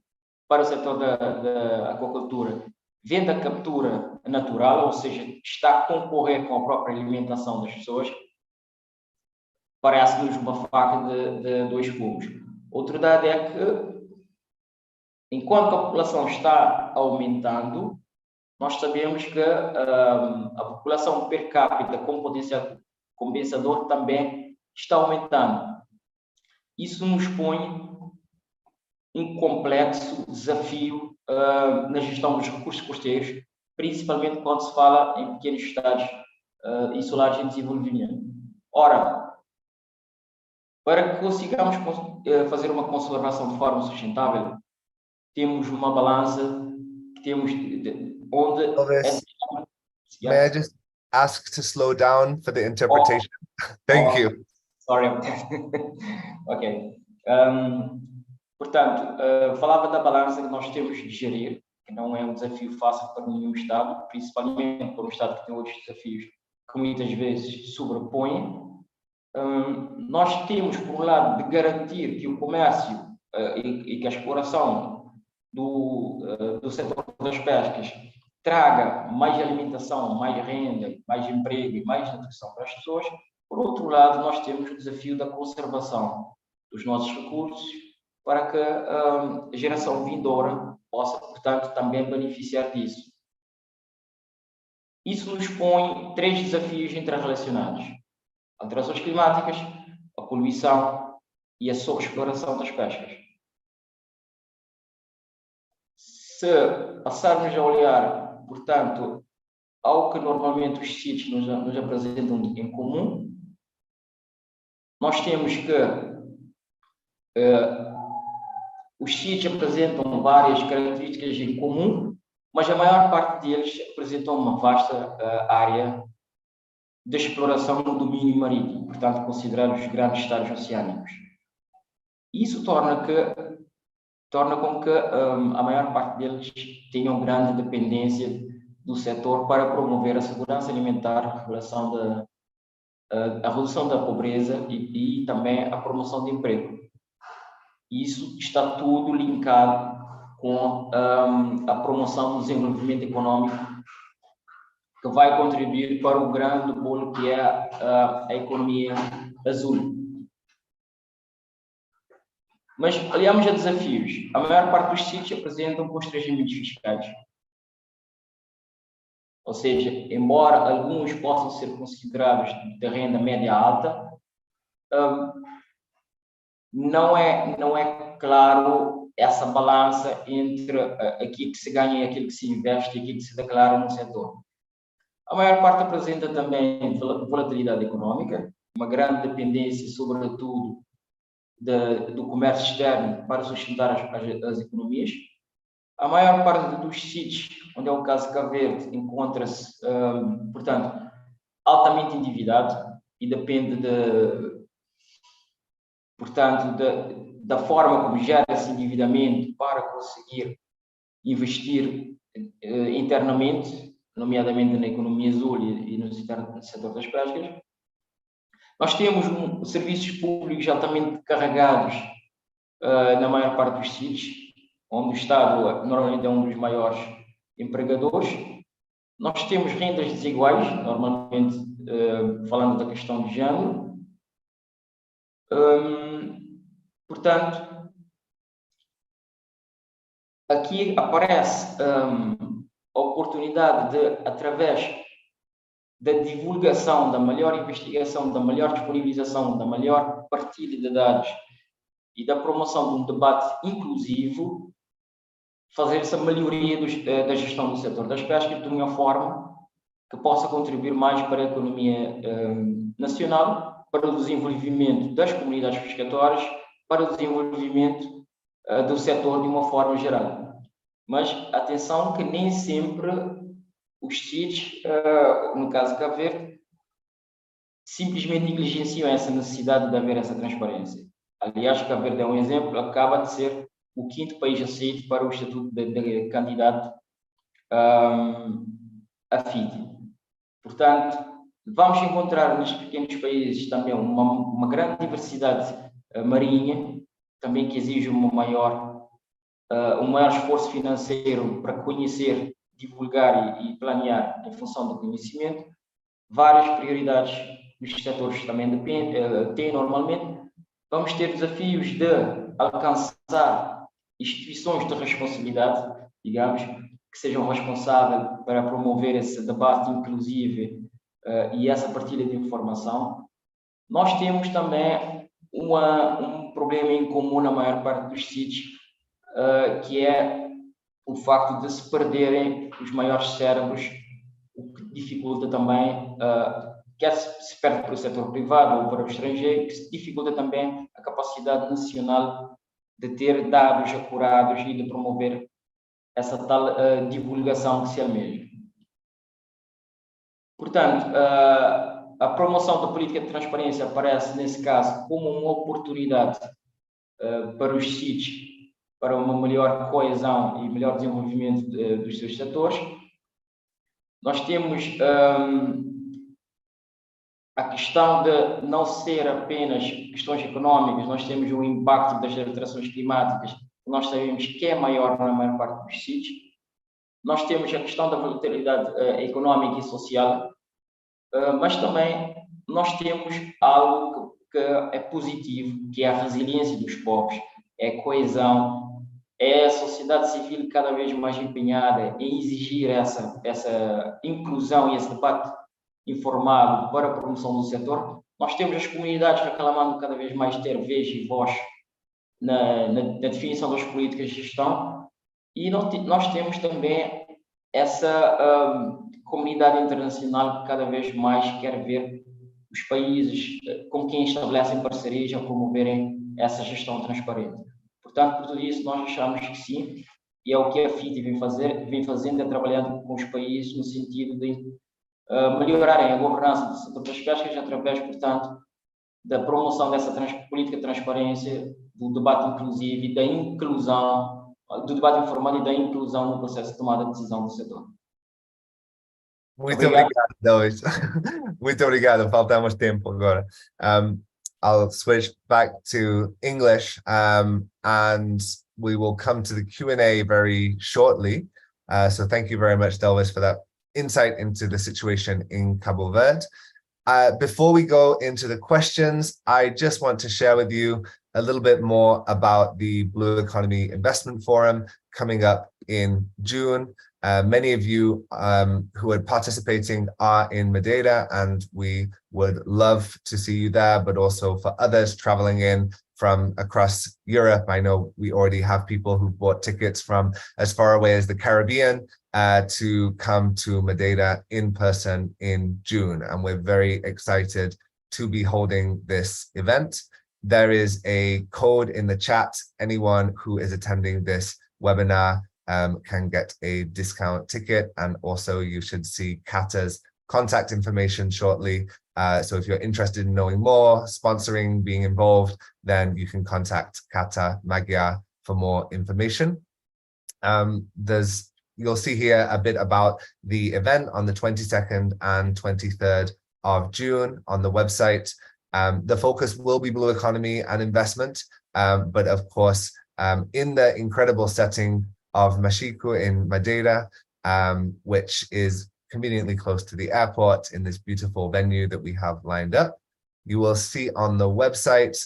para o setor da aquacultura vem da captura natural, ou seja, está a concorrer com a própria alimentação das pessoas, parece-nos uma faca de dois gumes. Outro dado é que, enquanto a população está aumentando, nós sabemos que a população per capita com potencial compensador também está aumentando. Isso nos põe um complexo desafio na gestão dos recursos costeiros, principalmente quando se fala em pequenos estados isolados em desenvolvimento. Ora, para que consigamos fazer uma conservação de forma sustentável, temos uma balança que temos onde... May I just ask to slow down for the interpretation? Thank you. Sorry. Ok. Portanto, falava da balança que nós temos de gerir, que não é um desafio fácil para nenhum Estado, principalmente para um Estado que tem outros desafios que muitas vezes sobrepõem. Nós temos, por um lado, de garantir que o comércio e que a exploração do setor das pescas traga mais alimentação, mais renda, mais emprego e mais nutrição para as pessoas. Por outro lado, nós temos o desafio da conservação dos nossos recursos para que a geração vindoura possa, portanto, também beneficiar disso. Isso nos põe três desafios interrelacionados: alterações climáticas, a poluição e a sobreexploração das pescas. Se passarmos a olhar, portanto, ao que normalmente os sítios nos apresentam em comum, nós temos que os sítios apresentam várias características em comum, mas a maior parte deles apresentam uma vasta área de exploração no domínio marítimo, portanto, considerados os grandes estados oceânicos. Isso torna com que a maior parte deles tenham grande dependência do setor para promover a segurança alimentar, a redução da pobreza e também a promoção de emprego. Isso está tudo linkado com a promoção do desenvolvimento econômico, que vai contribuir para o grande bolo que é a economia azul. Mas olhamos a desafios. A maior parte dos sítios apresentam constrangimentos fiscais. Ou seja, embora alguns possam ser considerados de renda média alta, não é claro essa balança entre aquilo que se ganha e aquilo que se investe e aquilo que se declara no setor. A maior parte apresenta também volatilidade econômica, uma grande dependência, sobretudo, do comércio externo para sustentar as economias. A maior parte dos sítios, onde é o caso de Cabo Verde, encontra-se, portanto, altamente endividado e depende portanto, da forma como gera esse endividamento para conseguir investir internamente, nomeadamente na economia azul e no setor das pescas. Nós temos serviços públicos altamente carregados na maior parte dos sítios, onde o Estado normalmente é um dos maiores empregadores. Nós temos rendas desiguais, normalmente falando da questão de género. Portanto, aqui aparece a oportunidade de, através da divulgação, da melhor investigação, da melhor disponibilização, da melhor partilha de dados e da promoção de um debate inclusivo, fazer essa melhoria da gestão do setor das pescas de uma forma que possa contribuir mais para a economia nacional, para o desenvolvimento das comunidades pescatórias, para o desenvolvimento do setor de uma forma geral. Mas atenção que nem sempre os sítios, no caso de Cabo Verde, simplesmente negligenciam essa necessidade de haver essa transparência. Aliás, Cabo Verde é um exemplo, acaba de ser o 5º país aceito para o estatuto de candidato a FIDI. Portanto, vamos encontrar nestes pequenos países também uma grande diversidade marinha, também que exige um maior esforço financeiro para conhecer, divulgar e planear em função do conhecimento. Várias prioridades dos setores também têm normalmente. Vamos ter desafios de alcançar instituições de responsabilidade, digamos, que sejam responsáveis para promover esse debate inclusivo e essa partilha de informação. Nós temos também um problema em comum na maior parte dos sítios, que é o facto de se perderem os maiores cérebros, o que dificulta também, quer se perde para o setor privado ou para o estrangeiro, que se dificulta também a capacidade nacional de ter dados acurados e de promover essa tal divulgação que se almeja. Portanto, a promoção da política de transparência aparece, nesse caso, como uma oportunidade para os sítios, para uma melhor coesão e melhor desenvolvimento dos seus setores. Nós temos a questão de não ser apenas questões económicas, nós temos o impacto das alterações climáticas, que nós sabemos que é maior na maior parte dos sítios. Nós temos a questão da volatilidade económica e social, mas também nós temos algo que é positivo, que é a resiliência dos povos, é a coesão, é a sociedade civil cada vez mais empenhada em exigir essa inclusão e esse debate informado para a promoção do setor. Nós temos as comunidades reclamando cada vez mais ter vez e voz na definição das políticas de gestão, e nós temos também essa comunidade internacional que cada vez mais quer ver os países com quem estabelecem parcerias a promoverem essa gestão transparente. Portanto, por tudo isso, nós achamos que sim, e é o que a FIDI vem fazendo, é trabalhando com os países no sentido de melhorarem a governança do setor das pescas através, portanto, da promoção dessa política de transparência, do debate inclusivo e da inclusão, do debate informado e da inclusão no processo de tomada de decisão do setor. Muito obrigado, Dois. Muito obrigado, faltamos tempo agora. I'll switch back to English, and we will come to the Q&A very shortly. So thank you very much, Delvis, for that insight into the situation in Cabo Verde. Before we go into the questions, I just want to share with you a little bit more about the Blue Economy Investment Forum coming up in June. Many of you who are participating are in Madeira, and we would love to see you there, but also for others traveling in from across Europe. I know we already have people who bought tickets from as far away as the Caribbean to come to Madeira in person in June, and we're very excited to be holding this event. There is a code in the chat. Anyone who is attending this webinar can get a discount ticket, and also you should see Kata's contact information shortly. So if you're interested in knowing more, sponsoring, being involved, then you can contact Kata Magyar for more information. You'll see here a bit about the event on the 22nd and 23rd of June on the website. The focus will be blue economy and investment, but of course, in the incredible setting of Machico in Madeira, which is conveniently close to the airport in this beautiful venue that we have lined up. You will see on the website,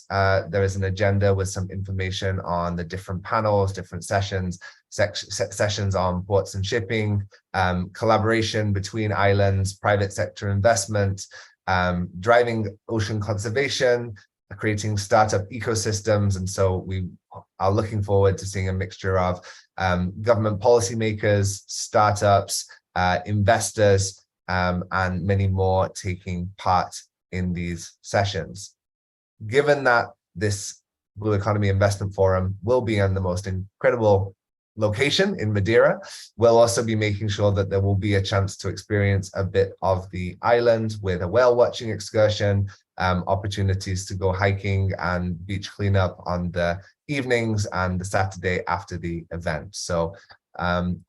there is an agenda with some information on the different panels, different sessions, sessions on ports and shipping, collaboration between islands, private sector investment, driving ocean conservation, creating startup ecosystems. And so we are looking forward to seeing a mixture of government policymakers, startups, investors, and many more taking part in these sessions. Given that this Blue Economy Investment Forum will be on the most incredible location in Madeira, we'll also be making sure that there will be a chance to experience a bit of the island with a whale watching excursion, opportunities to go hiking and beach cleanup on the evenings and the Saturday after the event. So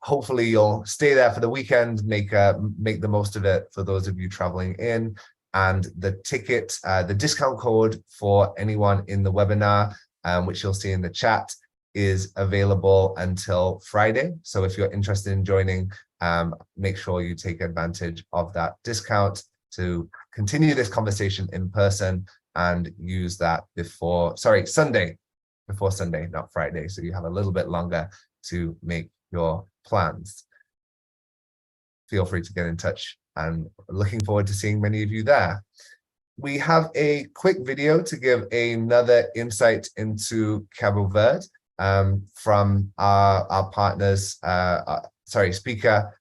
hopefully you'll stay there for the weekend, make the most of it for those of you traveling in. And the ticket, the discount code for anyone in the webinar, which you'll see in the chat, is available until Friday. So if you're interested in joining, make sure you take advantage of that discount to continue this conversation in person and use that before Sunday, not Friday. So you have a little bit longer to make your plans. Feel free to get in touch, and looking forward to seeing many of you there. We have a quick video to give another insight into Cabo Verde from our partners, speaker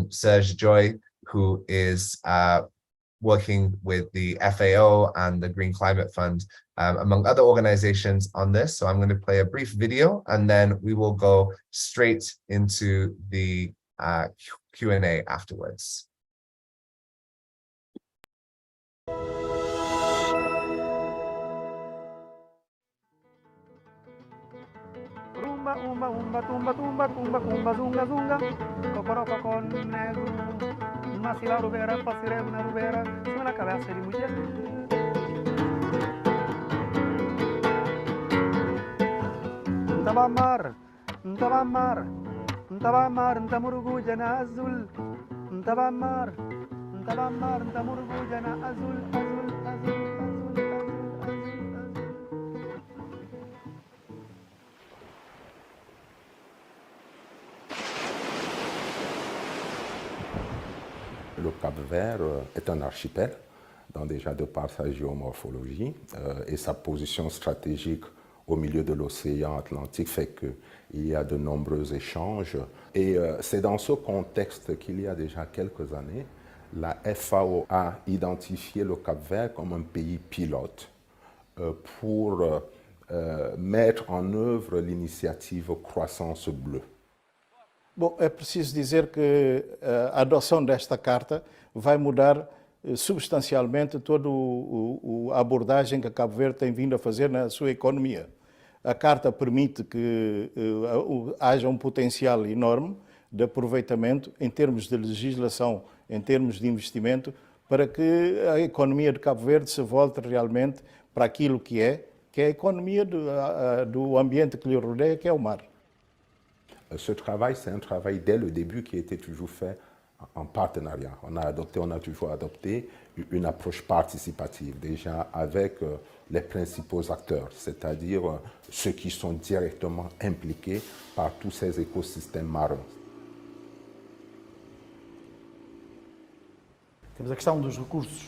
Serge Joy, who is working with the FAO and the Green Climate Fund, among other organizations on this. So I'm going to play a brief video, and then we will go straight into the Q&A afterwards. Rumba, umba, umba, tumba, tumba, tumba, kumba, zunga, zunga, cocoroco con negro, masila rubera, pasirena rubera, suena cabeça de mulher. Ntabamar, ntabamar, ntabamar, ntamurguja na azul, ntabamar, ntabamar, ntamurguja na azul, azul, azul, azul, azul, azul. Le Cap-Vert est un archipel, donc déjà de par sa géomorphologie et sa position stratégique au milieu de l'océan Atlantique fait qu'il y a de nombreux échanges. Et c'est dans ce contexte qu'il y a déjà quelques années, la FAO a identifié le Cap-Vert comme un pays pilote pour mettre en œuvre l'initiative Croissance Bleue. Bom, é preciso dizer que a adoção desta carta vai mudar substancialmente toda a abordagem que Cabo Verde tem vindo a fazer na sua economia. A carta permite que haja um potencial enorme de aproveitamento em termos de legislação, em termos de investimento, para que a economia de Cabo Verde se volte realmente para aquilo que é a economia do ambiente que lhe rodeia, que é o mar. Ce travail, c'est un travail dès le début qui a été toujours fait en partenariat. On a toujours adopté une approche participative, déjà avec les principaux acteurs, c'est-à-dire ceux qui sont directement impliqués par tous ces écosystèmes marins. Temos a questão dos recursos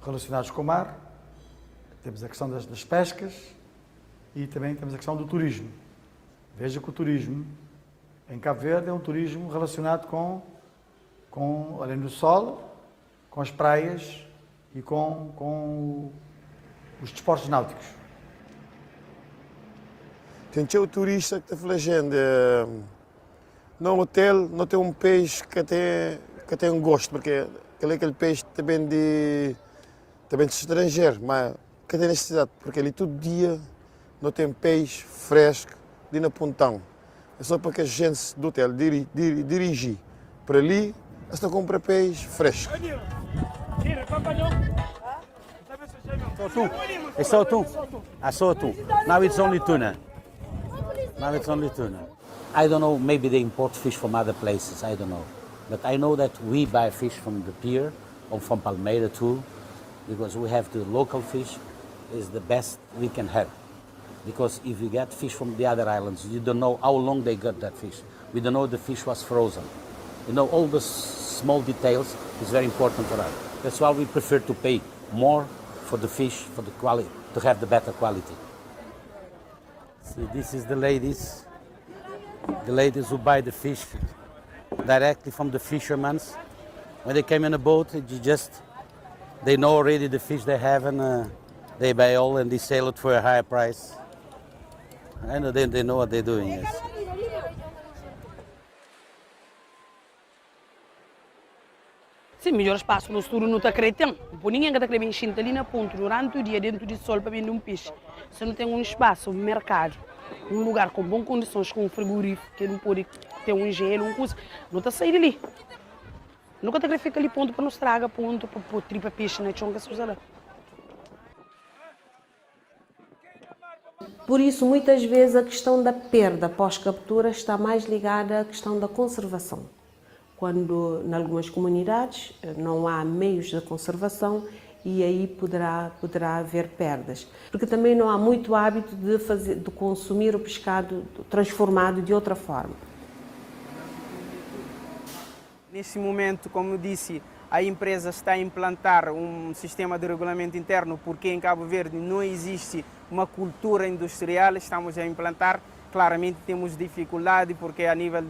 relacionados com o mar, temos a questão das pescas e também temos a questão do turismo. Veja que o turismo em Cabo Verde é um turismo relacionado com além do sol, com as praias e com os desportos náuticos. Tem o turista que está falando, no hotel não tem um peixe que tem um gosto, porque aquele peixe também de estrangeiro, mas que tem necessidade, porque ali todo dia não tem peixe fresco ali na pontão. É só para que a gente do hotel dirigir para ali, esta compra peixe fresco. It's so too. I saw two. Now it's only tuna. I don't know, maybe they import fish from other places, I don't know. But I know that we buy fish from the pier or from Palmeira too, because we have the local fish is the best we can have. Because if you get fish from the other islands, you don't know how long they got that fish. We don't know if the fish was frozen. You know, all the small details is very important for us. That's why we prefer to pay more for the fish, for the quality, to have the better quality. See, this is the ladies who buy the fish directly from the fishermen. When they came in a boat, they know already the fish they have and they buy all and they sell it for a higher price. I know they know what they're doing. Yes. Sim, melhor espaço no futuro não está querendo. Por ninguém que está querendo encher ali na ponta durante o dia dentro do sol para vender um peixe. Se não tem um espaço, um mercado, um lugar com boas condições, com um frigorífico, que não pode ter um gelo, um coisa, não está saindo ali. Nunca está querendo ficar ali ponto para não estragar, ponto para pôr tripa peixe na chonga se usa lá. Por isso, muitas vezes, a questão da perda pós-captura está mais ligada à questão da conservação. Quando, em algumas comunidades, não há meios de conservação e aí poderá haver perdas. Porque também não há muito hábito de consumir o pescado transformado de outra forma. Nesse momento, como eu disse, a empresa está a implantar um sistema de regulamento interno, porque em Cabo Verde não existe uma cultura industrial, estamos a implantar. Claramente temos dificuldade, porque a nível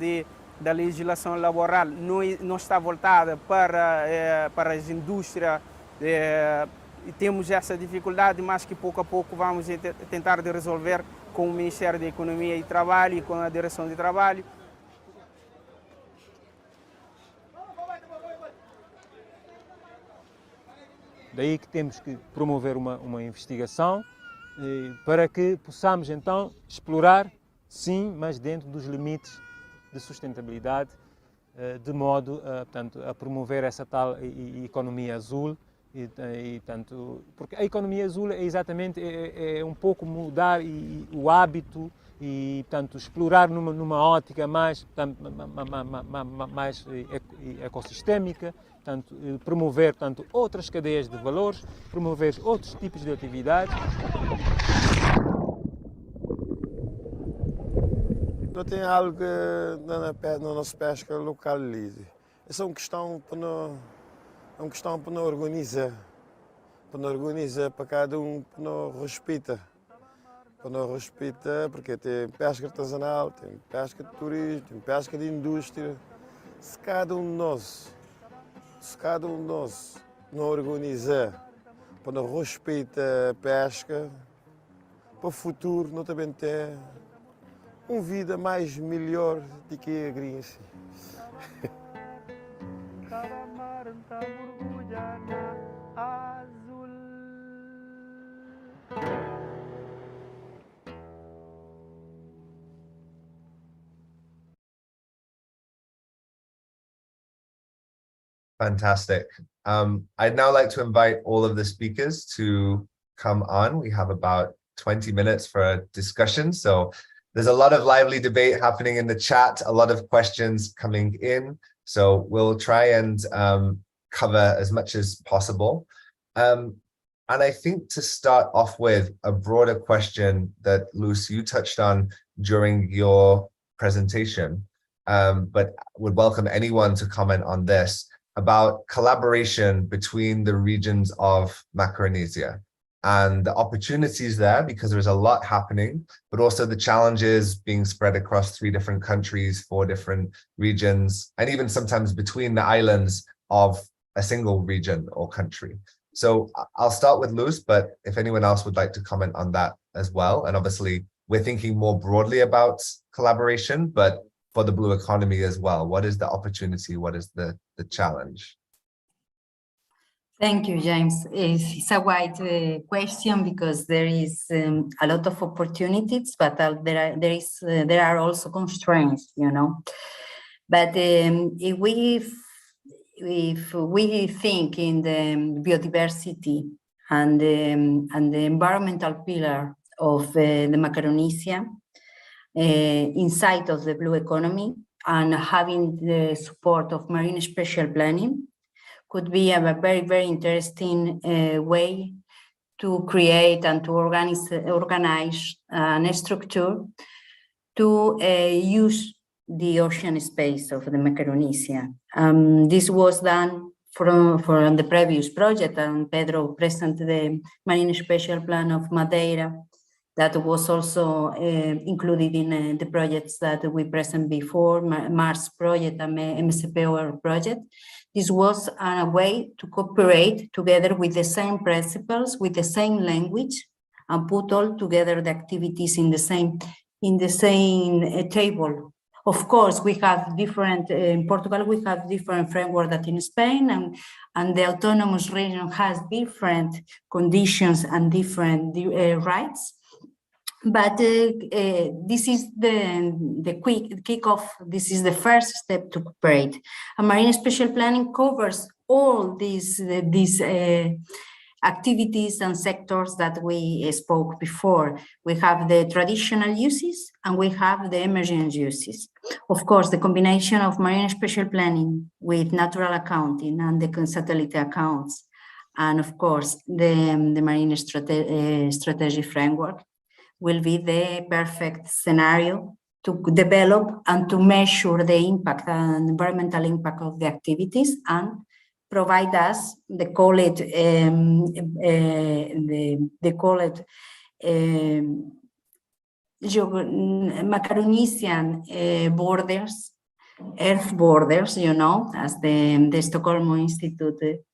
da legislação laboral não está voltada para as indústrias. E temos essa dificuldade, mas que pouco a pouco vamos tentar de resolver com o Ministério da Economia e Trabalho e com a Direção de Trabalho. Daí que temos que promover uma investigação para que possamos então explorar, sim, mas dentro dos limites de sustentabilidade, de modo portanto, a promover essa tal economia azul. Porque a economia azul é exatamente um pouco mudar o hábito e portanto, explorar numa ótica mais ecossistémica, portanto, promover outras cadeias de valores, promover outros tipos de atividades. Não tem algo que na nossa pesca localize. Essa é uma questão para não organizar. Para não organizar para cada um, para não respeita. Para não respeita, porque tem pesca artesanal, tem pesca de turismo, tem pesca de indústria. Se cada um de nós não organizar, para não respeitar a pesca, para o futuro não também ter uma vida mais melhor do que a grinha. Fantastic. I'd now like to invite all of the speakers to come on. We have about 20 minutes for a discussion. So there's a lot of lively debate happening in the chat, a lot of questions coming in. So we'll try and cover as much as possible. And I think to start off with a broader question that, Luce, you touched on during your presentation, but would welcome anyone to comment on this, about collaboration between the regions of Macaronesia and the opportunities there, because there's a lot happening, but also the challenges being spread across 3 different countries, 4 different regions, and even sometimes between the islands of a single region or country. So I'll start with Luce, but if anyone else would like to comment on that as well. And obviously we're thinking more broadly about collaboration, but for the blue economy as well. What is the opportunity? What is the challenge? Thank you, James. It's a wide question because there is a lot of opportunities, but there are also constraints, you know. But if we think in the biodiversity and the environmental pillar of the Macaronesia, inside of the blue economy, and having the support of marine spatial planning could be a very, very interesting way to create and to organize a structure to use the ocean space of the Macaronesia. This was done from the previous project, and Pedro presented the marine spatial plan of Madeira that was also included in the projects that we present before, Mars project and MSPOR project. This was a way to cooperate together with the same principles, with the same language, and put all together the activities in the same table. Of course, we have different, in Portugal, we have different framework than in Spain, and the autonomous region has different conditions and different rights. But this is the quick kickoff. This is the first step to cooperate. And marine spatial planning covers all these activities and sectors that we spoke before. We have the traditional uses and we have the emerging uses. Of course, the combination of marine spatial planning with natural accounting and the satellite accounts, and of course, the marine strategy framework will be the perfect scenario to develop and to measure the impact and environmental impact of the activities and provide us the Macaronesian borders, earth borders, you know, as the Stockholm Institute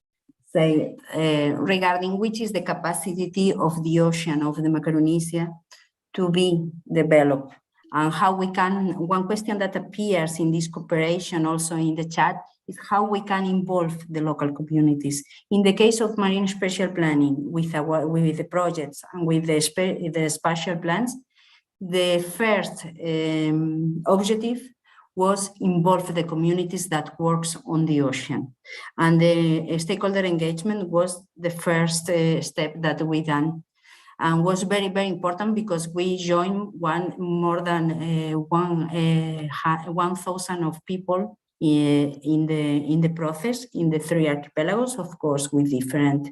say, regarding which is the capacity of the ocean of the Macaronesia to be developed, and how we can, one question that appears in this cooperation also in the chat is how we can involve the local communities. In the case of marine spatial planning with the projects and with the spatial plans, the first objective was involve the communities that works on the ocean. And the stakeholder engagement was the first step that we done, and was very, very important because we joined more than 1,000 of people in the process in the 3 archipelagos, of course, with different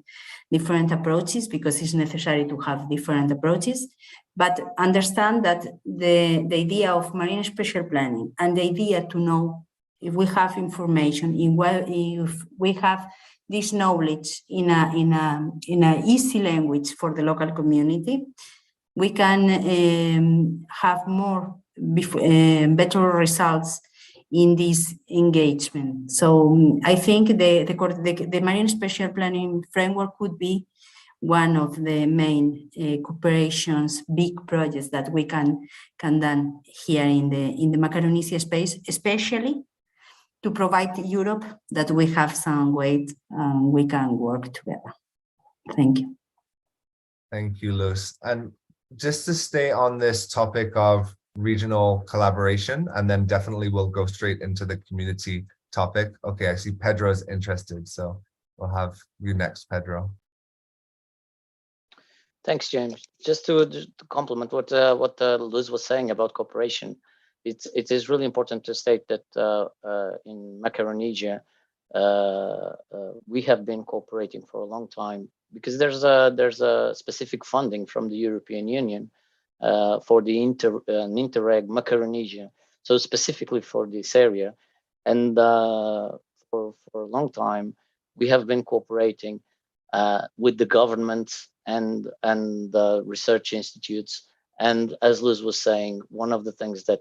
approaches, because it's necessary to have different approaches. But understand that the idea of marine spatial planning and the idea to know if we have information, if we have this knowledge in a easy language for the local community, we can have better results in this engagement. So I think the marine spatial planning framework could be one of the main cooperations, big projects that we can done here in the Macaronesia space, especially to provide Europe that we have some weight and we can work together. Thank you. Thank you, Luce. And just to stay on this topic of regional collaboration, and then definitely we'll go straight into the community topic. Okay, I see Pedro's interested, so we'll have you next, Pedro. Thanks, James. Just to complement what Luz was saying about cooperation, it is really important to state that in Macaronesia, we have been cooperating for a long time because there's a specific funding from the European Union for the Interreg Macaronesia, so specifically for this area, and for a long time we have been cooperating with the governments and the research institutes. And as Luz was saying, one of the things that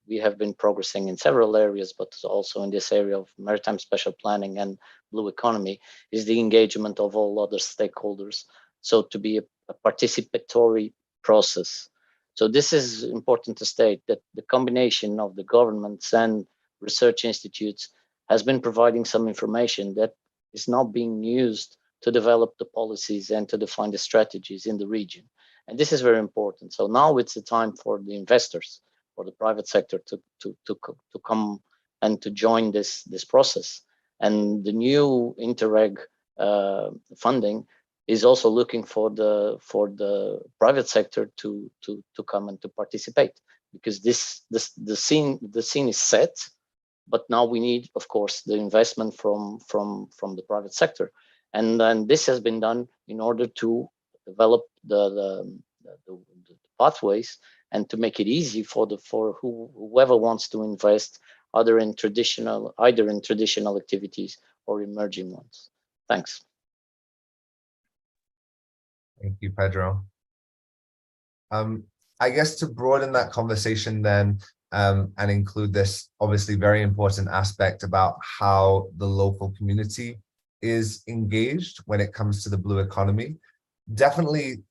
we have been progressing in several areas, but also in this area of maritime special planning and blue economy, is the engagement of all other stakeholders. So to be a participatory process. So this is important to state that the combination of the governments and research institutes has been providing some information that is now being used to develop the policies and to define the strategies in the region. And this is very important. So now it's the time for the investors, for the private sector to come and to join this process. And the new Interreg funding is also looking for the private sector to come and to participate, because the scene is set, but now we need, of course, the investment from the private sector. And then this has been done in order to develop the pathways and to make it easy for whoever wants to invest either in traditional activities or emerging ones. Thanks. Thank you, Pedro. I guess to broaden that conversation then, and include this obviously very important aspect about how the local community is engaged when it comes to the blue economy. Definitely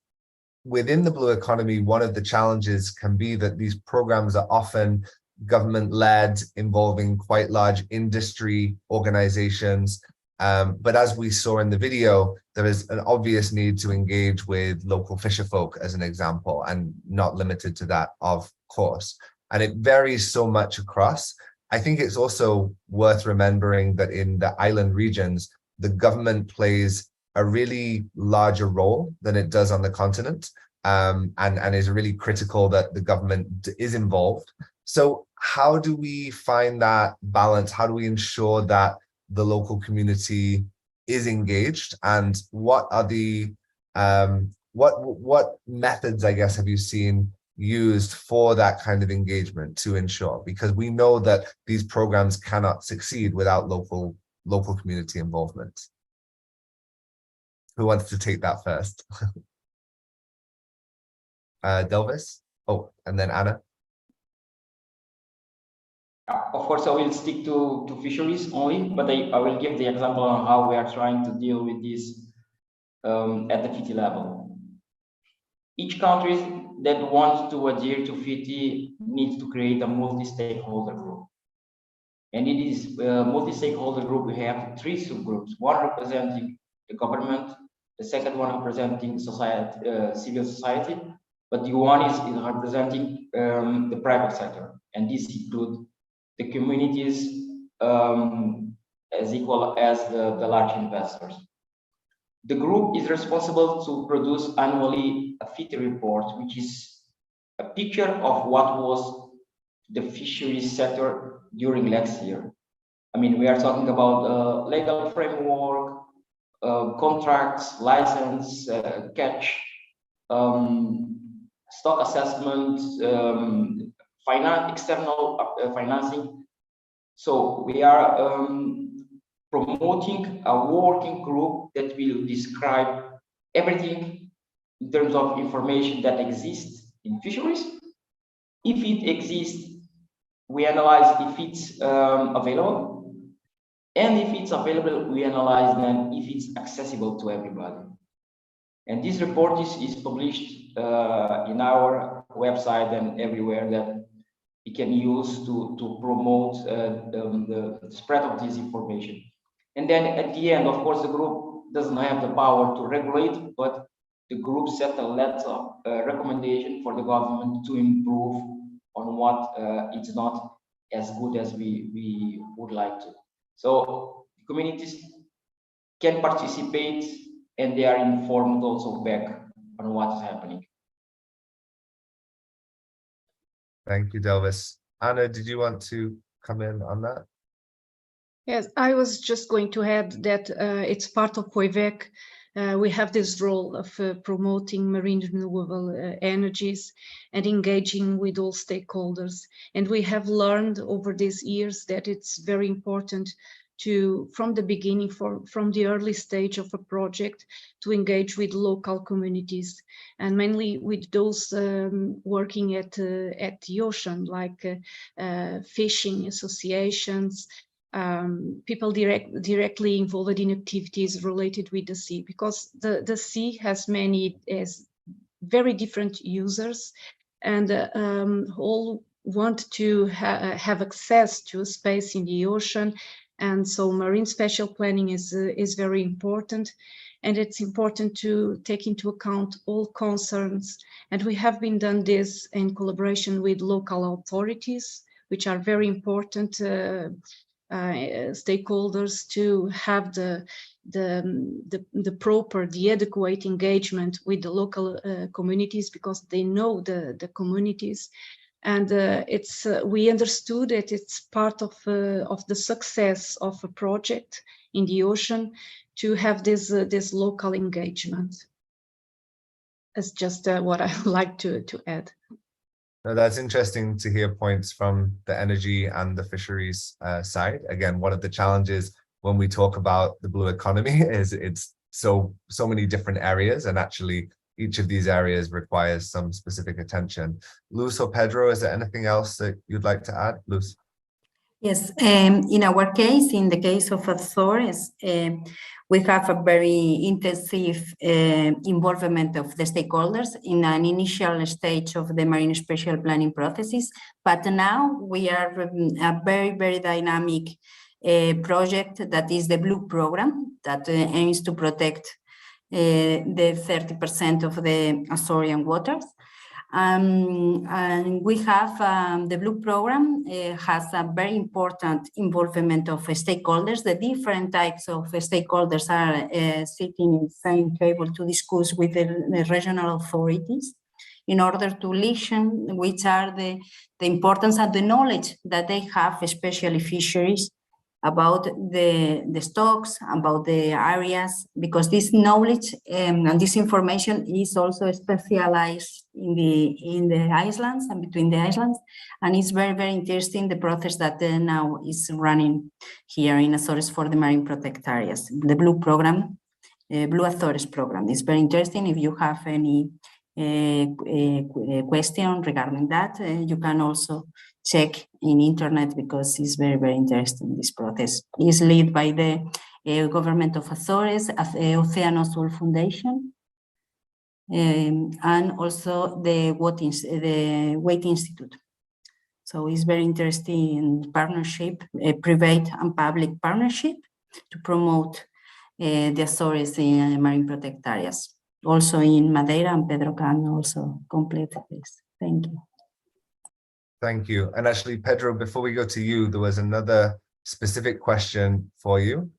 within the blue economy, one of the challenges can be that these programs are often government-led, involving quite large industry organizations. But as we saw in the video, there is an obvious need to engage with local fisherfolk, as an example, and not limited to that, of course. And it varies so much across. I think it's also worth remembering that in the island regions, the government plays a really larger role than it does on the continent, and is really critical that the government is involved. So how do we find that balance? How do we ensure that the local community is engaged? And what are the what methods, I guess, have you seen used for that kind of engagement to ensure? Because we know that these programs cannot succeed without local community involvement. Who wants to take that first? Delvis? Oh, and then Anna. Of course, I will stick to fisheries only, but I will give the example on how we are trying to deal with this at the FITI level. Each country that wants to adhere to FITI needs to create a multi-stakeholder group. And it is a multi-stakeholder group. We have three subgroups, one representing the government, the second one representing society, civil society, but the one is representing the private sector. And this includes the communities as equal as the large investors. The group is responsible to produce annually a FITI report, which is a picture of what was the fisheries sector during last year. I mean, we are talking about legal framework, contracts, license, catch, stock assessment, external financing. So we are promoting a working group that will describe everything in terms of information that exists in fisheries. If it exists, we analyze if it's available. And if it's available, we analyze then if it's accessible to everybody. And this report is published in our website and everywhere that we can use to promote the spread of this information. And then at the end, of course, the group doesn't have the power to regulate, but the group set a letter recommendation for the government to improve on what it's not as good as we would like to. So communities can participate and they are informed also back on what is happening. Thank you, Delvis. Anna, did you want to come in on that? Yes, I was just going to add that it's part of POIVEC. We have this role of promoting marine renewable energies and engaging with all stakeholders. And we have learned over these years that it's very important to, from the beginning, from the early stage of a project, to engage with local communities, and mainly with those working at the ocean, like fishing associations, people directly involved in activities related with the sea, because the sea has very different users, and all want to have access to a space in the ocean. And so marine spatial planning is very important, and it's important to take into account all concerns. And we have been done this in collaboration with local authorities, which are very important stakeholders, to have the adequate engagement with the local communities, because they know the communities. And we understood that it's part of the success of a project in the ocean to have this local engagement. That's just what I like to add. No, that's interesting to hear points from the energy and the fisheries side. Again, one of the challenges when we talk about the blue economy is it's so many different areas, and actually each of these areas requires some specific attention. Luz or Pedro, is there anything else that you'd like to add? Luz? Yes, in our case, in the case of Azores, we have a very intensive involvement of the stakeholders in an initial stage of the marine spatial planning processes. But now we are a very, very dynamic project that is the Blue Program, that aims to protect the 30% of the Azorean waters. And we have the Blue Program has a very important involvement of stakeholders. The different types of stakeholders are sitting in the same table to discuss with the regional authorities in order to listen which are the importance and the knowledge that they have, especially fisheries, about the stocks, about the areas, because this knowledge and this information is also specialized in the islands and between the islands, and it's very, very interesting, the process that now is running here in Azores for the marine protected areas. The Blue Program, Blue Azores Program, is very interesting. If you have any question regarding that, you can also check in internet, because it's very, very interesting. This process is led by the government of Azores, Océano Azul Foundation, and also the Wait Institute. So it's very interesting partnership, a private and public partnership, to promote the Azores in marine protected areas. Also in Madeira, and Pedro can also complete this. Thank you. Thank you. And actually, Pedro, before we go to you, there was another specific question for you,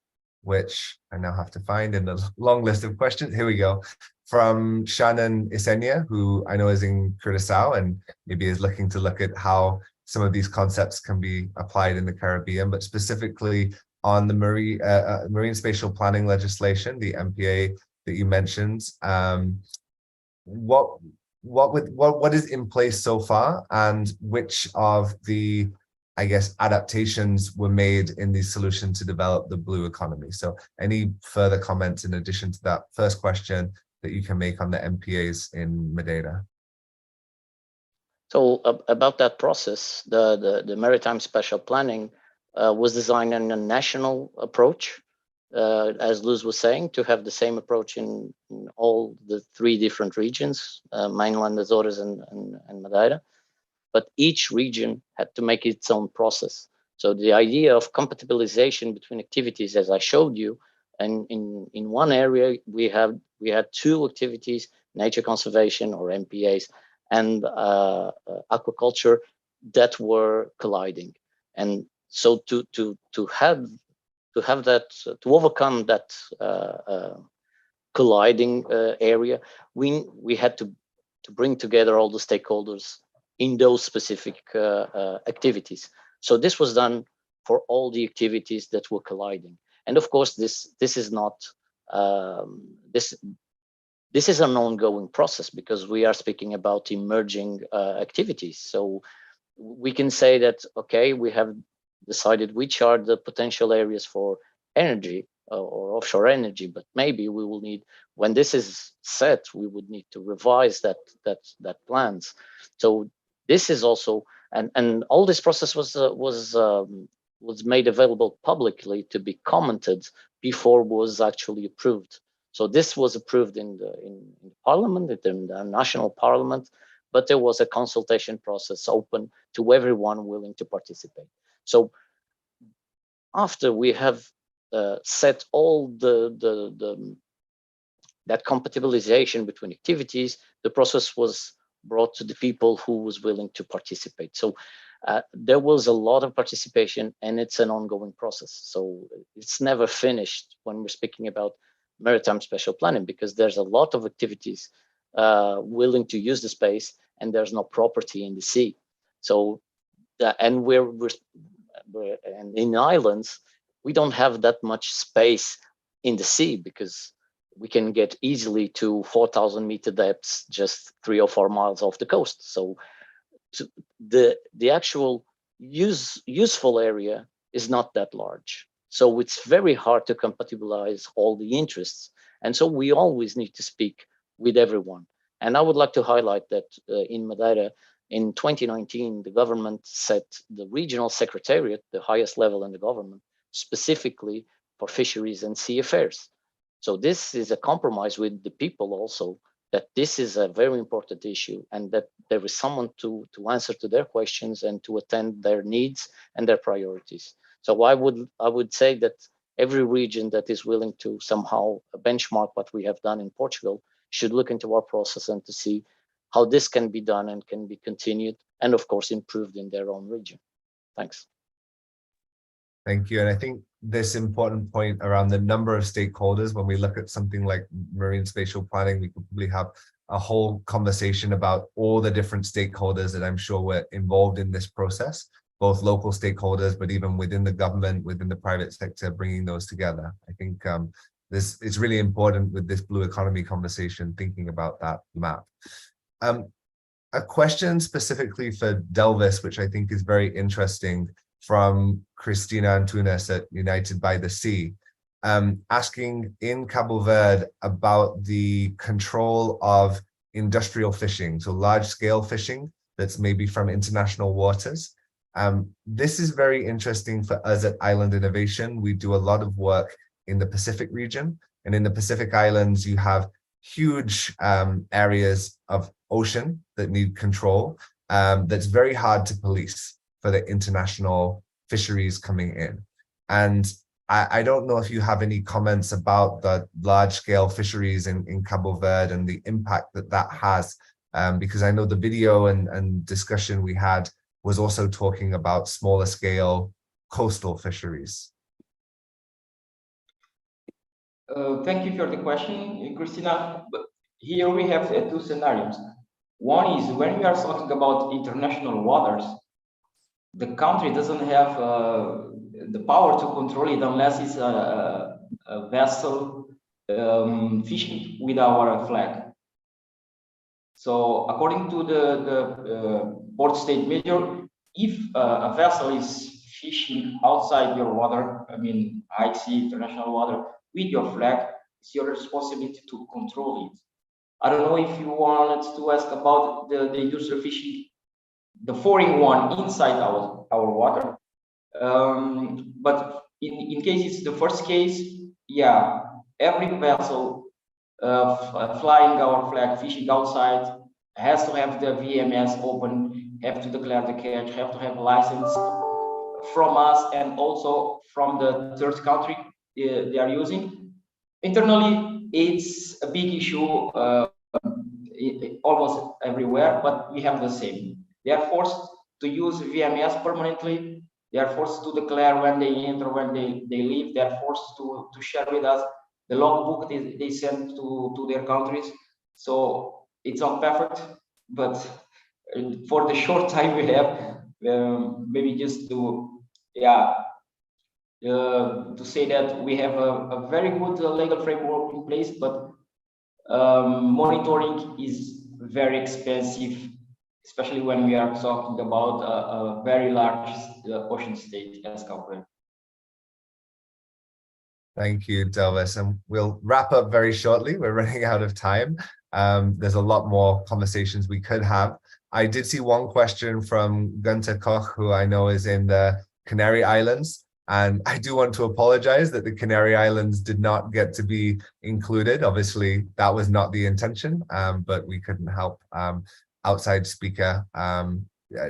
which I now have to find in the long list of questions. Here we go. From Shannon Isenia, who I know is in Curaçao and maybe is looking to look at how some of these concepts can be applied in the Caribbean, but specifically on the marine spatial planning legislation, the MPA that you mentioned. What is in place so far, and which of the, I guess, adaptations were made in the solution to develop the blue economy? So any further comments in addition to that first question that you can make on the MPAs in Madeira? So about that process, the maritime spatial planning was designed in a national approach, as Luz was saying, to have the same approach in all the three different regions, mainland Azores and Madeira. But each region had to make its own process. So the idea of compatibilization between activities, as I showed you, and in one area we had two activities, nature conservation or MPAs, and aquaculture, that were colliding. And so to overcome that colliding area, we had to bring together all the stakeholders in those specific activities. So this was done for all the activities that were colliding. And of course, this is not this is an ongoing process, because we are speaking about emerging activities. So we can say that, okay, we have decided which are the potential areas for energy or offshore energy, but maybe we will need, when this is set, we would need to revise that plans. So this is also, and all this process was made available publicly to be commented before was actually approved. So this was approved in Parliament, in the national Parliament, but there was a consultation process open to everyone willing to participate. So after we have set all that compatibilization between activities, the process was brought to the people who was willing to participate. So there was a lot of participation, and it's an ongoing process. So it's never finished when we're speaking about maritime spatial planning, because there's a lot of activities willing to use the space, and there's no property in the sea. So, and we're and in islands, we don't have that much space in the sea, because we can get easily to 4,000 meter depths just 3 or 4 miles off the coast. So the actual useful area is not that large. So it's very hard to compatibilize all the interests. And so we always need to speak with everyone. And I would like to highlight that in Madeira, in 2019, the government set the regional secretariat, the highest level in the government, specifically for fisheries and sea affairs. So this is a compromise with the people also, that this is a very important issue, and that there is someone to answer to their questions and to attend their needs and their priorities. So I would say that every region that is willing to somehow benchmark what we have done in Portugal should look into our process and to see how this can be done and can be continued, and of course improved in their own region. Thanks. Thank you. And I think this important point around the number of stakeholders, when we look at something like marine spatial planning, we could probably have a whole conversation about all the different stakeholders that I'm sure were involved in this process, both local stakeholders, but even within the government, within the private sector, bringing those together. I think this is really important with this blue economy conversation, thinking about that map. A question specifically for Delvis, which I think is very interesting, from Christina Antunes at United by the Sea, asking in Cabo Verde about the control of industrial fishing, so large-scale fishing that's maybe from international waters. This is very interesting for us at Island Innovation. We do a lot of work in the Pacific region, and in the Pacific Islands, you have huge areas of ocean that need control, that's very hard to police for the international fisheries coming in. And I don't know if you have any comments about the large-scale fisheries in Cabo Verde and the impact that that has, because I know the video and discussion we had was also talking about smaller scale coastal fisheries. Thank you for the question, Christina. But here we have two scenarios. One is when we are talking about international waters, the country doesn't have the power to control it unless it's a vessel fishing with our flag. So according to the port state major, if a vessel is fishing outside your water, I mean high sea, international water, with your flag, it's your responsibility to control it. I don't know if you wanted to ask about the industrial fishing, the foreign one inside our water. But in case it's the first case, yeah, every vessel flying our flag, fishing outside, has to have the VMS open, have to declare the catch, have to have a license from us and also from the third country they are using. Internally, it's a big issue almost everywhere, but we have the same. They are forced to use VMS permanently They are forced to declare when they enter, when they leave. They are forced to share with us the logbook they send to their countries. So it's not perfect, but for the short time we have, maybe just to say that we have a very good legal framework in place, but monitoring is very expensive, especially when we are talking about a very large ocean state as Cabo Verde. Thank you, Delvis. And we'll wrap up very shortly. We're running out of time. There's a lot more conversations we could have. I did see one question from Gunther Koch, who I know is in the Canary Islands. And I do want to apologize that the Canary Islands did not get to be included. Obviously, that was not the intention, but we couldn't help outside speaker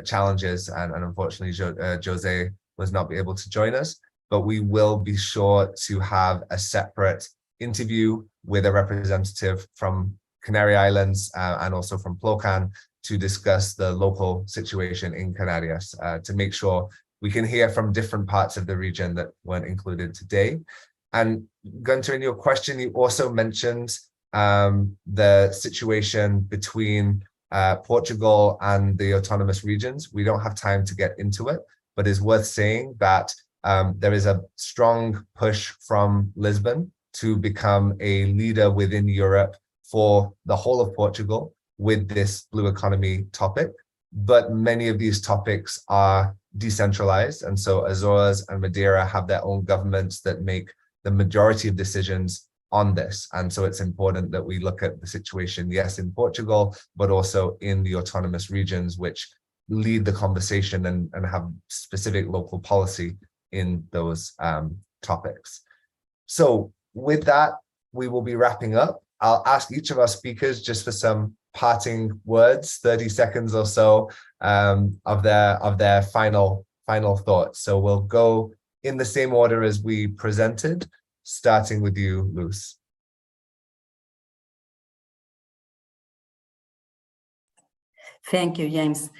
challenges. And unfortunately, Jose was not able to join us. But we will be sure to have a separate interview with a representative from Canary Islands and also from Plocan to discuss the local situation in Canarias to make sure we can hear from different parts of the region that weren't included today. And Gunther, in your question, you also mentioned the situation between Portugal and the autonomous regions. We don't have time to get into it, but it's worth saying that there is a strong push from Lisbon to become a leader within Europe for the whole of Portugal with this blue economy topic. But many of these topics are decentralized. And so Azores and Madeira have their own governments that make the majority of decisions on this. And so it's important that we look at the situation, yes, in Portugal, but also in the autonomous regions, which lead the conversation and have specific local policy in those topics. So with that, we will be wrapping up. I'll ask each of our speakers just for some parting words, 30 seconds or so of their final thoughts. So we'll go in the same order as we presented, starting with you, Luz. Thank you, James.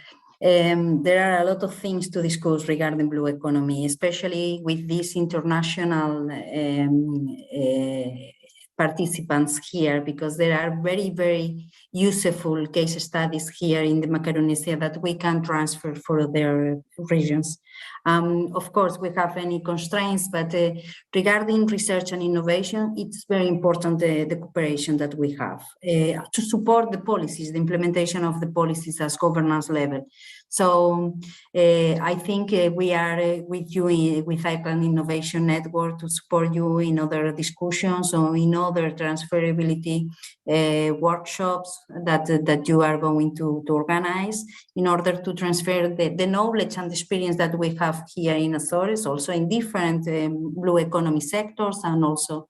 There are a lot of things to discuss regarding blue economy, especially with these international participants here, because there are very, very useful case studies here in the Macaronesia that we can transfer for their regions. Of course, we have any constraints, but regarding research and innovation, it's very important the cooperation that we have to support the policies, the implementation of the policies as governance level. So I think we are with you with Iceland Innovation Network to support you in other discussions or in other transferability workshops that you are going to organize in order to transfer the knowledge and experience that we have here in Azores, also in different blue economy sectors and also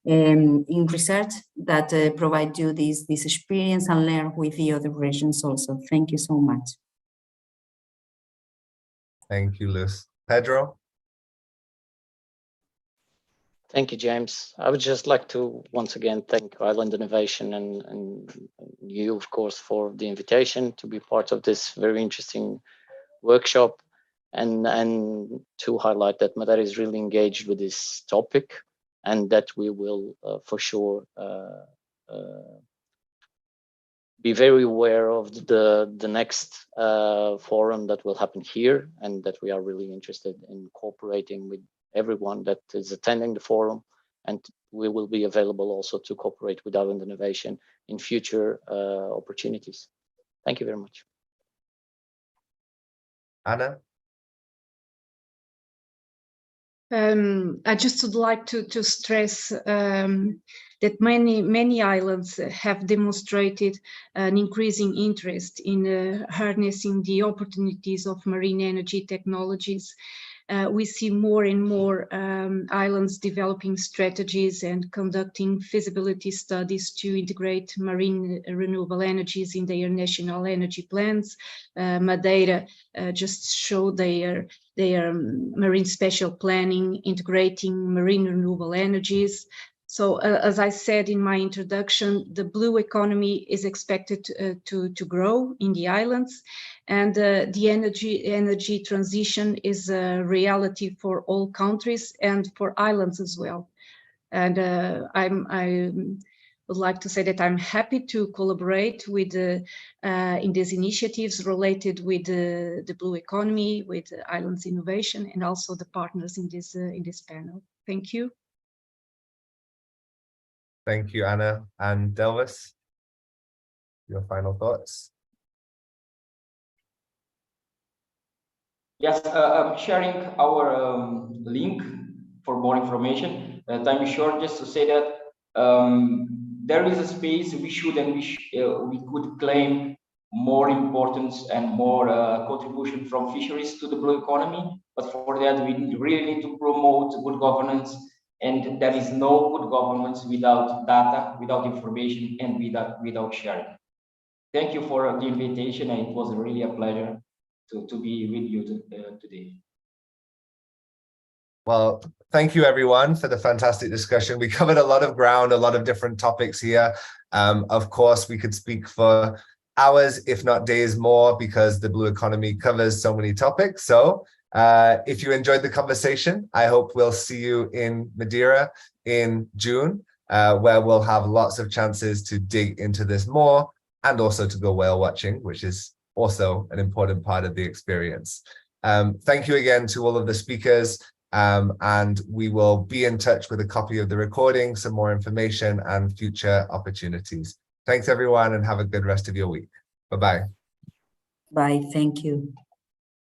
in research that provide you this experience and learn with the other regions also. Thank you so much. Thank you, Luz. Pedro? Thank you, James. I would just like to once again thank Island Innovation and you, of course, for the invitation to be part of this very interesting workshop and to highlight that Madeira is really engaged with this topic and that we will for sure be very aware of the next forum that will happen here, and that we are really interested in cooperating with everyone that is attending the forum, and we will be available also to cooperate with Island Innovation in future opportunities. Thank you very much. Anna? I just would like to stress that many islands have demonstrated an increasing interest in harnessing the opportunities of marine energy technologies. We see more and more islands developing strategies and conducting feasibility studies to integrate marine renewable energies in their national energy plans. Madeira just showed their marine spatial planning, integrating marine renewable energies. So as I said in my introduction, the blue economy is expected to grow in the islands, and the energy transition is a reality for all countries and for islands as well. And I would like to say that I'm happy to collaborate with in these initiatives related with the blue economy, with islands innovation, and also the partners in this panel. Thank you. Thank you, Anna. And Delvis, your final thoughts? Yes, I'm sharing our link for more information. Time is short, just to say that there is a space we should and we could claim more importance and more contribution from fisheries to the blue economy. But for that, we really need to promote good governance, and there is no good governance without data, without information, and without sharing. Thank you for the invitation, and it was really a pleasure to be with you today. Well, thank you everyone for the fantastic discussion. We covered a lot of ground, a lot of different topics here. Of course, we could speak for hours, if not days more, because the blue economy covers so many topics. So if you enjoyed the conversation, I hope we'll see you in Madeira in June, where we'll have lots of chances to dig into this more and also to go whale watching, which is also an important part of the experience. Thank you again to all of the speakers. And we will be in touch with a copy of the recording, some more information and future opportunities. Thanks everyone and have a good rest of your week. Bye-bye. Bye, thank you.